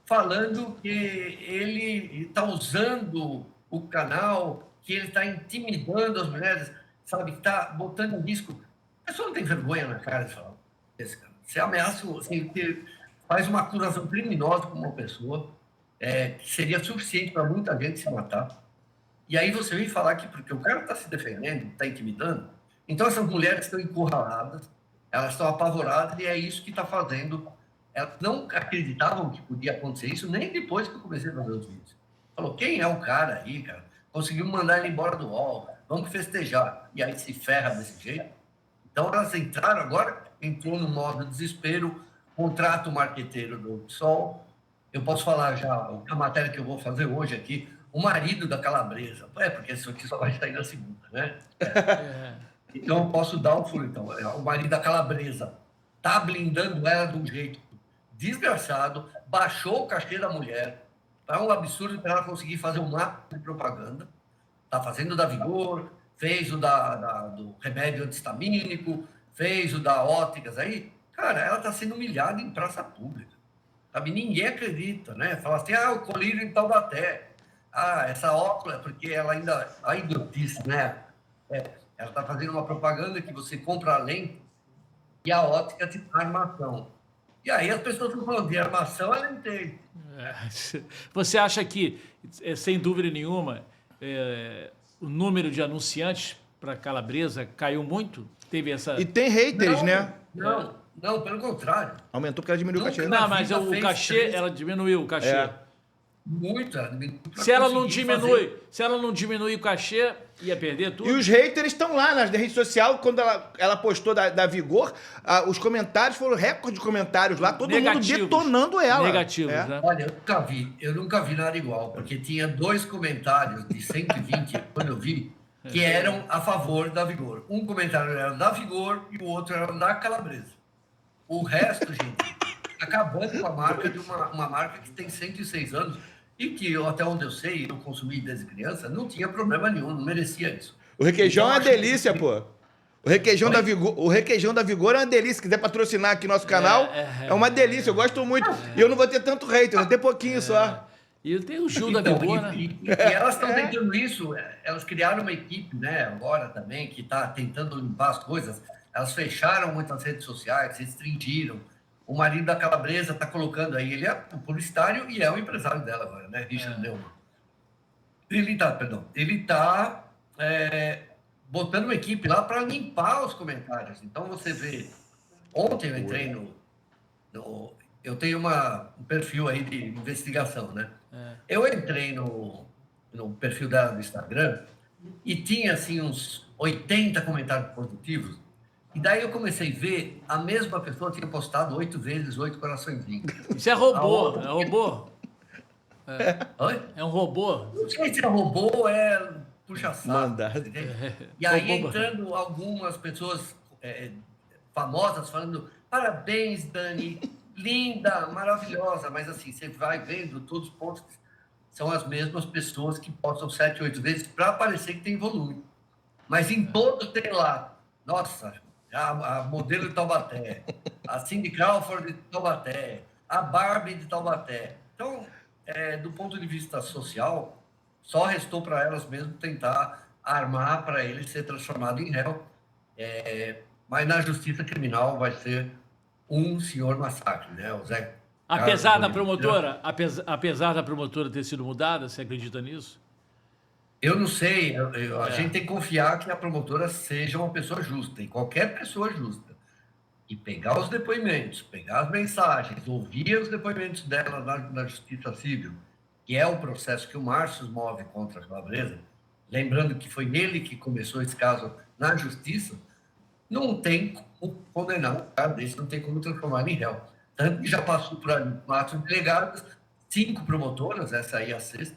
falando que ele está usando o canal, que ele está intimidando as mulheres, sabe? Que está botando em risco. A pessoa não tem vergonha na cara de falar esse cara. Você ameaça, assim, faz uma acusação criminosa com uma pessoa, que seria suficiente para muita gente se matar. E aí você vem falar que porque o cara está se defendendo, está intimidando, então essas mulheres estão encurraladas, elas estão apavoradas e é isso que está fazendo. Elas não acreditavam que podia acontecer isso, nem depois que eu comecei a fazer os vídeos. Falou, quem é o cara aí, cara? Conseguiu mandar ele embora do UOL, vamos festejar. E aí se ferra desse jeito. Então elas entrou no modo desespero, contrato marqueteiro do PSOL. Eu posso falar já a matéria que eu vou fazer hoje aqui, o marido da Calabresa. Porque isso aqui só vai sair na segunda, né? Então eu posso dar o furo. Então, o marido da Calabresa tá blindando ela de um jeito desgraçado, baixou o cachê da mulher. É um absurdo para ela conseguir fazer um ato de propaganda. Tá fazendo da Vigor, fez o do remédio antihistamínico, fez o da Óticas aí. Cara, ela está sendo humilhada em praça pública. Sabe? Ninguém acredita, né? Fala assim, o colírio em Taubaté. essa óculos, porque ela ainda, a idiotice, né? Ela está fazendo uma propaganda que você compra a lente e a ótica te dá armação. E aí as pessoas estão falando de armação, ela entende. Você acha que, sem dúvida nenhuma, o número de anunciantes para Calabresa caiu muito? Teve essa... E tem haters, Não, né? Não, pelo contrário. Aumentou porque ela diminuiu o Nunca cachê. Não, mas vida o fez cachê, três- ela diminuiu o cachê. É. Muito. Ela diminuiu pra Se ela não conseguir diminui, fazer. se ela não diminui o cachê, ia perder tudo. E os haters estão lá nas redes sociais. Quando ela postou da Vigor, os comentários foram recorde de comentários lá. Todo Negativos. mundo detonando ela. Negativos, É. né? Olha, eu nunca vi nada igual, porque tinha 2 comentários de 120, quando eu vi, que eram a favor da Vigor. Um comentário era da Vigor e o outro era da Calabresa. O resto, gente, acabando com a marca de uma marca que tem 106 anos e que, até onde eu sei, eu consumi desde criança, não tinha problema nenhum, não merecia isso. O requeijão Então, é uma acho que- delícia, pô. O requeijão Oi? da Vigor é uma delícia. Se quiser patrocinar aqui nosso canal, é uma delícia. Eu gosto muito. E eu não vou ter tanto hater, vou ter pouquinho só. E tem o Gil da Então, Vigor, né? e elas estão tentando isso, elas criaram uma equipe, né, agora também, que está tentando limpar as coisas. Elas fecharam muitas redes sociais, restringiram. O marido da Calabresa está colocando aí, ele é o publicitário e é o empresário dela agora, né, Richard Neumann. Ele está botando uma equipe lá para limpar os comentários. Então, você vê, ontem eu entrei eu tenho um perfil aí de investigação, né? Eu entrei no perfil dela no Instagram e tinha, assim, uns 80 comentários positivos. E daí eu comecei a ver, a mesma pessoa tinha postado 8 vezes 8 coraçõezinhos. Isso é robô, é robô. Oi? É um robô. Não sei se é robô ou é puxa-saco. Mandado. Entende? E aí Robô. entrando algumas pessoas famosas falando parabéns, Dani, linda, maravilhosa. Mas assim, você vai vendo todos os pontos, são as mesmas pessoas que postam 7, 8 vezes para parecer que tem volume. Mas em todos tem lá, nossa, a modelo de Taubaté, a Cindy Crawford de Taubaté, a Barbie de Taubaté. Então, do ponto de vista social, só restou para elas mesmo tentar armar para ele ser transformado em réu. Mas na justiça criminal vai ser um senhor massacre, né? O Zé Apesar da Carlos promotora, apesar da promotora ter sido mudada, você acredita nisso? Eu não sei, a gente tem que confiar que a promotora seja uma pessoa justa, e qualquer pessoa justa. E pegar os depoimentos, pegar as mensagens, ouvir os depoimentos dela na Justiça Civil, que é o processo que o Márcio move contra a Calabresa, lembrando que foi ele que começou esse caso na Justiça, não tem como condenar um cara desse, não tem como transformar em réu. Tanto que já passou por 4 delegadas, 5 promotoras, essa aí é a 6ª,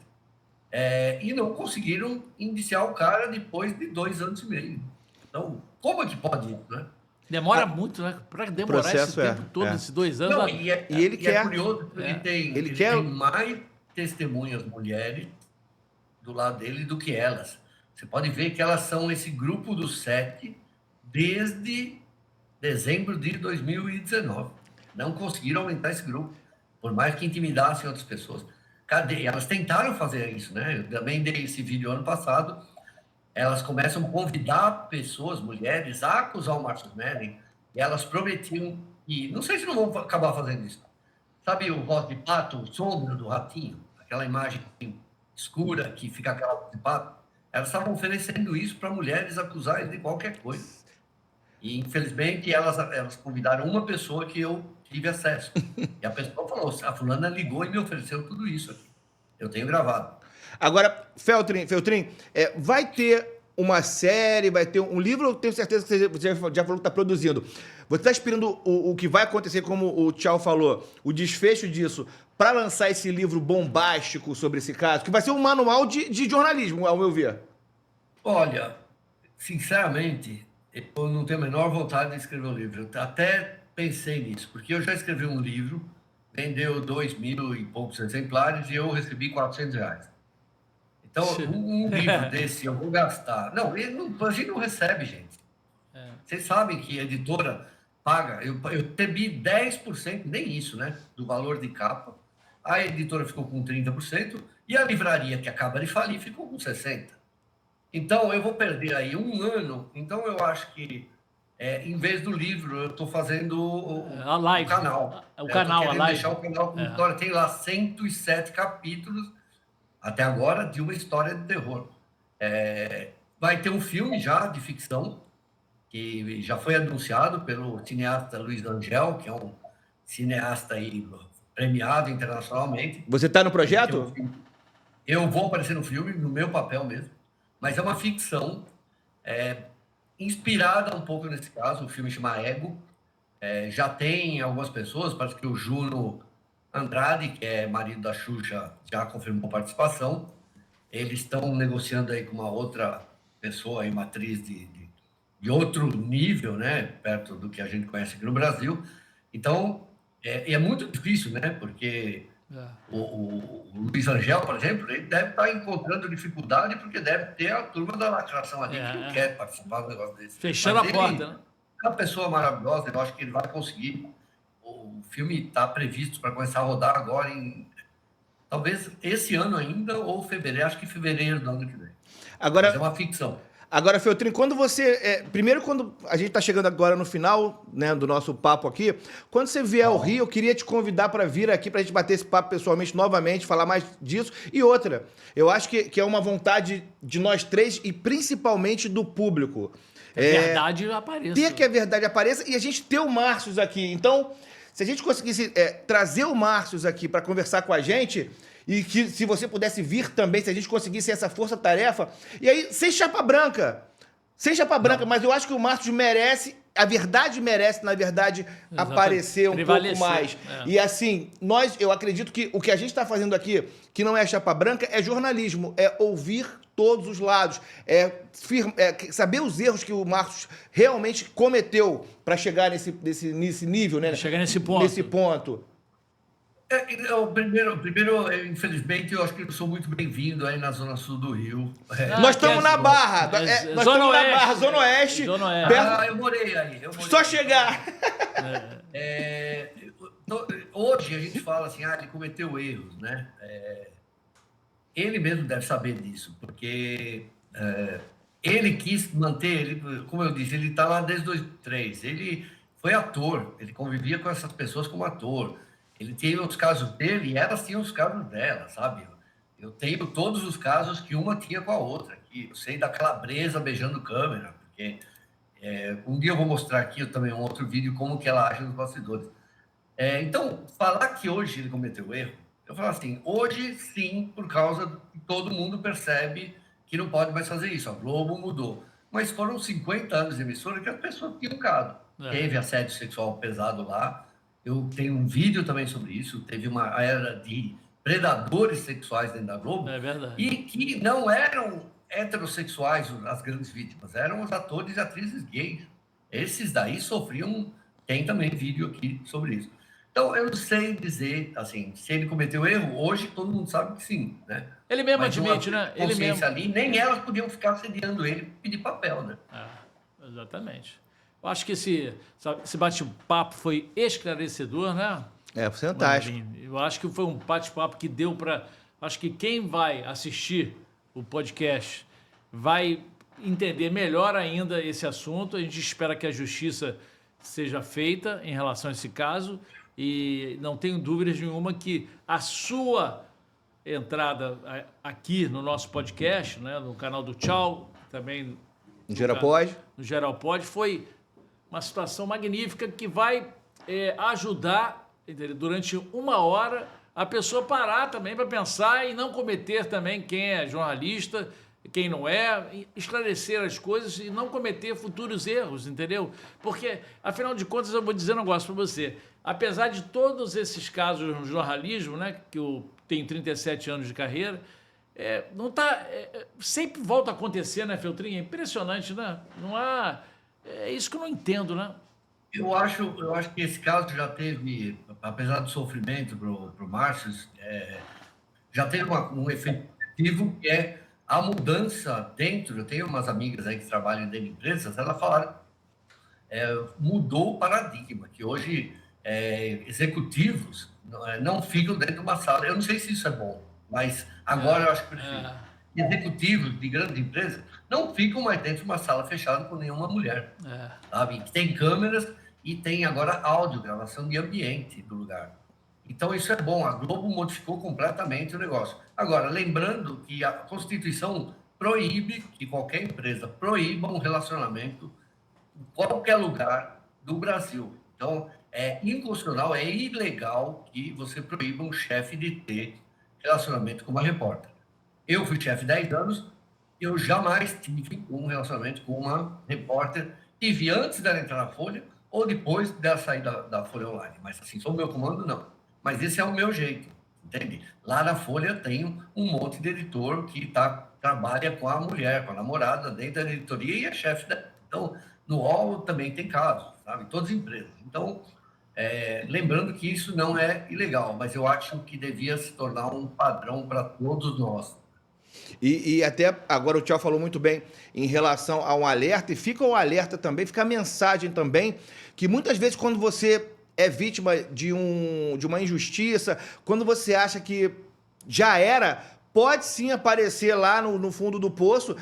e não conseguiram indiciar o cara depois de 2 anos e meio. Então, como é que pode isso, né? Demora muito, né? Para demorar processo esse tempo todo, esses 2 anos. Não, E ele quer. é curioso que ele tem mais testemunhas mulheres do lado dele do que elas. Você pode ver que elas são esse grupo dos 7 desde dezembro de 2019. Não conseguiram aumentar esse grupo, por mais que intimidassem outras pessoas. Cadê? Elas tentaram fazer isso, né? Eu também dei esse vídeo ano passado. Elas começam a convidar pessoas, mulheres, a acusar o Márcio Smelling, e elas prometiam, e não sei se não vão acabar fazendo isso. Sabe o voz de pato, o sombra do ratinho? Aquela imagem escura que fica aquela voz de pato? Elas estavam oferecendo isso para mulheres acusarem de qualquer coisa. E, infelizmente, elas convidaram uma pessoa que eu tive acesso. E a pessoa falou, a fulana ligou e me ofereceu tudo isso aqui. Eu tenho gravado. Agora, Feltrin, vai ter uma série, vai ter um livro, eu tenho certeza que você já falou que está produzindo. Você está esperando o que vai acontecer, como o Tchau falou, o desfecho disso, para lançar esse livro bombástico sobre esse caso, que vai ser um manual de jornalismo, ao meu ver? Olha, sinceramente, eu não tenho a menor vontade de escrever um livro. Eu até pensei nisso, porque eu já escrevi um livro, vendeu 2.000 e poucos exemplares e eu recebi R$400. Então, um livro desse eu vou gastar. Não, a gente não recebe, gente. Vocês sabem que a editora paga. Eu recebi 10%, nem isso, né? Do valor de capa. a editora ficou com 30% e a livraria, que acaba de falir, ficou com 60%. Então, eu vou perder aí um ano. Então, eu acho que, em vez do livro, eu estou fazendo A live. o canal. O canal, eu a live. deixar o canal com história. Tem lá 107 capítulos, até agora, de uma história de terror. Vai ter um filme já de ficção, que já foi anunciado pelo cineasta Luiz Angel, que é um cineasta aí premiado internacionalmente. Você está no projeto? Eu vou aparecer no filme, no meu papel mesmo, mas é uma ficção inspirada um pouco nesse caso. O filme chama Ego. Já tem algumas pessoas, parece que o Juno Andrade, que é marido da Xuxa, já confirmou participação. Eles estão negociando aí com uma outra pessoa, aí, uma atriz de outro nível, né? Perto do que a gente conhece aqui no Brasil. Então, é muito difícil, né? Porque o Luiz Angel, por exemplo, ele deve estar encontrando dificuldade porque deve ter a turma da lacração ali que não quer participar do negócio desse. Fechando a porta, né? É uma pessoa maravilhosa, eu acho que ele vai conseguir. O filme está previsto para começar a rodar agora talvez esse ano ainda, ou fevereiro, acho que fevereiro do ano que vem. Agora, mas é uma ficção. Agora, Feltrin, quando você... primeiro, quando a gente está chegando agora no final, né, do nosso papo aqui, quando você vier ao Rio, eu queria te convidar para vir aqui, para a gente bater esse papo pessoalmente novamente, falar mais disso. E outra, eu acho que é uma vontade de nós três e principalmente do público. Que a verdade apareça. Ter que a verdade apareça e a gente ter o Márcios aqui. Então, se a gente conseguisse trazer o Márcios aqui para conversar com a gente... E que se você pudesse vir também, se a gente conseguisse essa força-tarefa. E aí, sem chapa branca. Sem chapa branca, mas eu acho que o Márcios merece, a verdade merece, na verdade, aparecer um pouco mais. E assim, eu acredito que o que a gente está fazendo aqui, que não é chapa branca, é jornalismo, é ouvir todos os lados, saber os erros que o Márcios realmente cometeu para chegar nesse nível, né? Chegar nesse ponto. Nesse ponto. Primeiro, infelizmente, eu acho que eu sou muito bem-vindo aí na Zona Sul do Rio. Nós estamos na Barra. Nós estamos na Barra, Zona Oeste. Eu morei aí. Só chegar. Hoje a gente fala assim, ele cometeu erros, né? Ele mesmo deve saber disso, porque ele quis manter, como eu disse, ele está lá desde 2003. Ele foi ator, ele convivia com essas pessoas como ator. Ele tinha os casos dele e elas tinham os casos dela, sabe? Eu tenho todos os casos que uma tinha com a outra. Eu sei da calabresa beijando câmera, porque um dia eu vou mostrar aqui também um outro vídeo como que ela age nos bastidores. Então, falar que hoje ele cometeu erro, eu falo assim, hoje sim, por causa que todo mundo percebe que não pode mais fazer isso. A Globo mudou. Mas foram 50 anos de emissora que as pessoas tinham cado. Teve assédio sexual pesado lá. Eu tenho um vídeo também sobre isso. Teve uma era de predadores sexuais dentro da Globo. É verdade. E que não eram heterossexuais as grandes vítimas, eram os atores e atrizes gays. Esses daí sofriam. Tem também vídeo aqui sobre isso. Então, eu não sei dizer, assim, se ele cometeu erro. Hoje, todo mundo sabe que sim, né? Ele mesmo admite, né? Ele mesmo. Ali, nem elas podiam ficar sediando ele pedir papel, né? Exatamente. Eu acho que esse bate-papo foi esclarecedor, né? Fantástico. Eu acho que foi um bate-papo que deu para... Acho que quem vai assistir o podcast vai entender melhor ainda esse assunto. A gente espera que a justiça seja feita em relação a esse caso e não tenho dúvidas nenhuma que a sua entrada aqui no nosso podcast, né, no canal do Tchau, também no Geral Pod. No Geral Pod, foi uma situação magnífica que vai ajudar, entendeu? Durante uma hora a pessoa parar também para pensar e não cometer também quem é jornalista, quem não é, esclarecer as coisas e não cometer futuros erros, entendeu? Porque, afinal de contas, eu vou dizer um negócio para você. Apesar de todos esses casos no jornalismo, né, que eu tenho 37 anos de carreira, não tá, sempre volta a acontecer, né, Feltrin? É impressionante, né? Não há... É isso que eu não entendo, né? Eu acho que esse caso já teve, apesar do sofrimento para o Márcio, já teve um efeito positivo, que é a mudança dentro. Eu tenho umas amigas aí que trabalham dentro de empresas, elas falaram, mudou o paradigma, que hoje executivos não ficam dentro de uma sala. Eu não sei se isso é bom, mas agora eu acho que prefiro. Executivos de grandes empresas não ficam mais dentro de uma sala fechada com nenhuma mulher. Sabe? Tem câmeras e tem agora áudio, gravação de ambiente do lugar. Então, isso é bom. A Globo modificou completamente o negócio. Agora, lembrando que a Constituição proíbe que qualquer empresa proíba um relacionamento em qualquer lugar do Brasil. Então, é inconstitucional, é ilegal que você proíba um chefe de ter relacionamento com uma repórter. Eu fui chefe 10 anos, eu jamais tive um relacionamento com uma repórter. Tive antes dela entrar na Folha ou depois dela sair da Folha Online. Mas, assim, sob o meu comando, não. Mas esse é o meu jeito, entende? Lá na Folha tem um monte de editor que trabalha com a mulher, com a namorada, dentro da editoria e é chefe dela. Então, no UOL também tem casos, sabe? Todas as empresas. Então, lembrando que isso não é ilegal, mas eu acho que devia se tornar um padrão para todos nós. E até agora o Tchau falou muito bem em relação ao alerta, e fica o alerta também, fica a mensagem também, que muitas vezes quando você é vítima de uma injustiça, quando você acha que já era, pode sim aparecer lá no fundo do poço,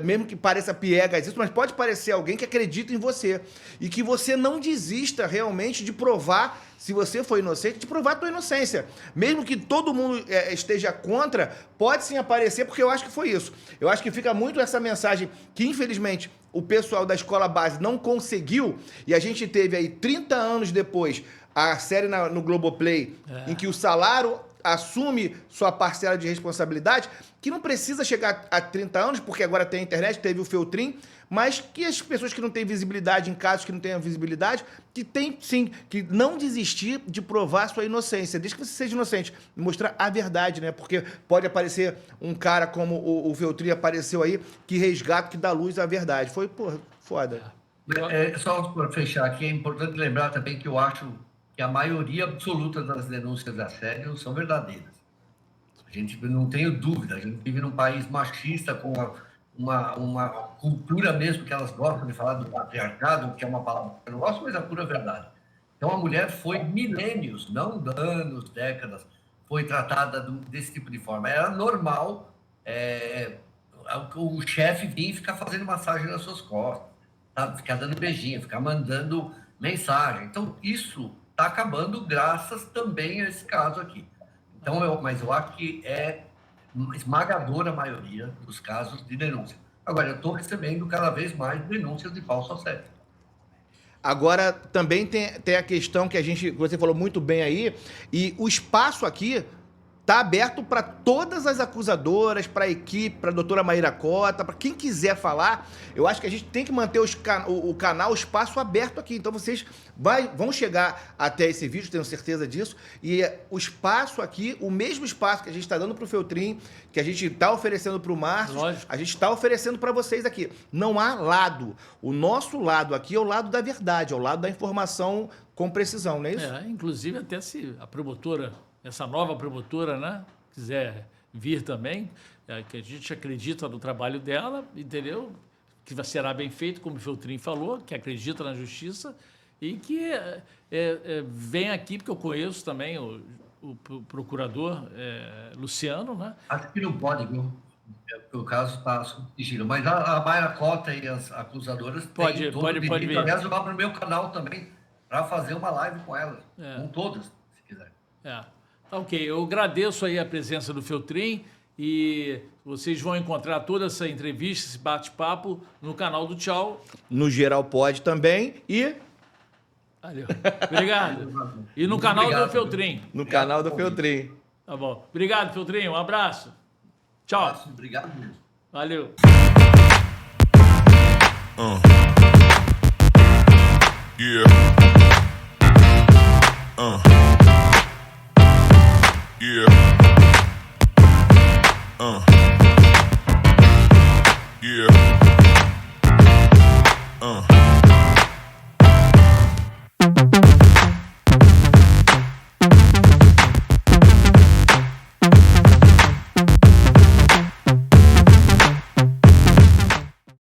mesmo que pareça piegas isso, mas pode aparecer alguém que acredita em você. E que você não desista realmente de provar, se você for inocente, de provar a tua inocência. Mesmo que todo mundo esteja contra, pode sim aparecer, porque eu acho que foi isso. Eu acho que fica muito essa mensagem que, infelizmente, o pessoal da escola base não conseguiu, e a gente teve aí 30 anos depois a série no Globoplay, em que o Salário assume sua parcela de responsabilidade, que não precisa chegar a 30 anos, porque agora tem a internet, teve o Feltrin, mas que as pessoas que não têm visibilidade, em casos que não tenham visibilidade, que tem sim, que não desistir de provar sua inocência, desde que você seja inocente, mostrar a verdade, né? Porque pode aparecer um cara como o Feltrin apareceu aí, que resgata, que dá luz à verdade. Foi, porra, foda. Só para fechar aqui, é importante lembrar também que eu acho que a maioria absoluta das denúncias de assédio são verdadeiras. A gente não tem dúvida, a gente vive num país machista com uma cultura mesmo que elas gostam de falar do patriarcado, que é uma palavra que eu não gosto, mas é a pura verdade. Então, a mulher foi milênios, não anos, décadas, foi tratada desse tipo de forma. Era normal o chefe vir e ficar fazendo massagem nas suas costas, sabe? Ficar dando beijinho, ficar mandando mensagem. Então, isso está acabando graças também a esse caso aqui. Então, mas eu acho que é esmagadora a maioria dos casos de denúncia. Agora, eu estou recebendo cada vez mais denúncias de falso assédio. Agora, também tem a questão que você falou muito bem aí, e o espaço aqui está aberto para todas as acusadoras, para a equipe, para a doutora Maíra Cota, para quem quiser falar. Eu acho que a gente tem que manter o canal, o espaço aberto aqui. Então, vocês vão chegar até esse vídeo, tenho certeza disso. E o espaço aqui, o mesmo espaço que a gente está dando para o Feltrin, que a gente está oferecendo para o Márcio, a gente está oferecendo para vocês aqui. Não há lado. O nosso lado aqui é o lado da verdade, é o lado da informação com precisão, não é isso? Inclusive, até se a promotora, essa nova promotora, né, quiser vir também, que a gente acredita no trabalho dela, entendeu? Que será bem feito, como o Feltrin falou, que acredita na justiça e que vem aqui, porque eu conheço também o procurador Luciano, né? Acho que não pode, viu? O caso está sob sigilo. Mas a Maíra Cota e as acusadoras pode vir. Aliás, eu vou para o meu canal também para fazer uma live com elas, com todas, se quiser. Tá, ok, eu agradeço aí a presença do Feltrin e vocês vão encontrar toda essa entrevista, esse bate-papo no canal do Tchau. No Geral Pode também e... Valeu. Obrigado. E no canal do Feltrin. No canal do Feltrin. Tá bom. Obrigado, Feltrin. Um abraço. Tchau. Obrigado mesmo. Valeu. Yeah.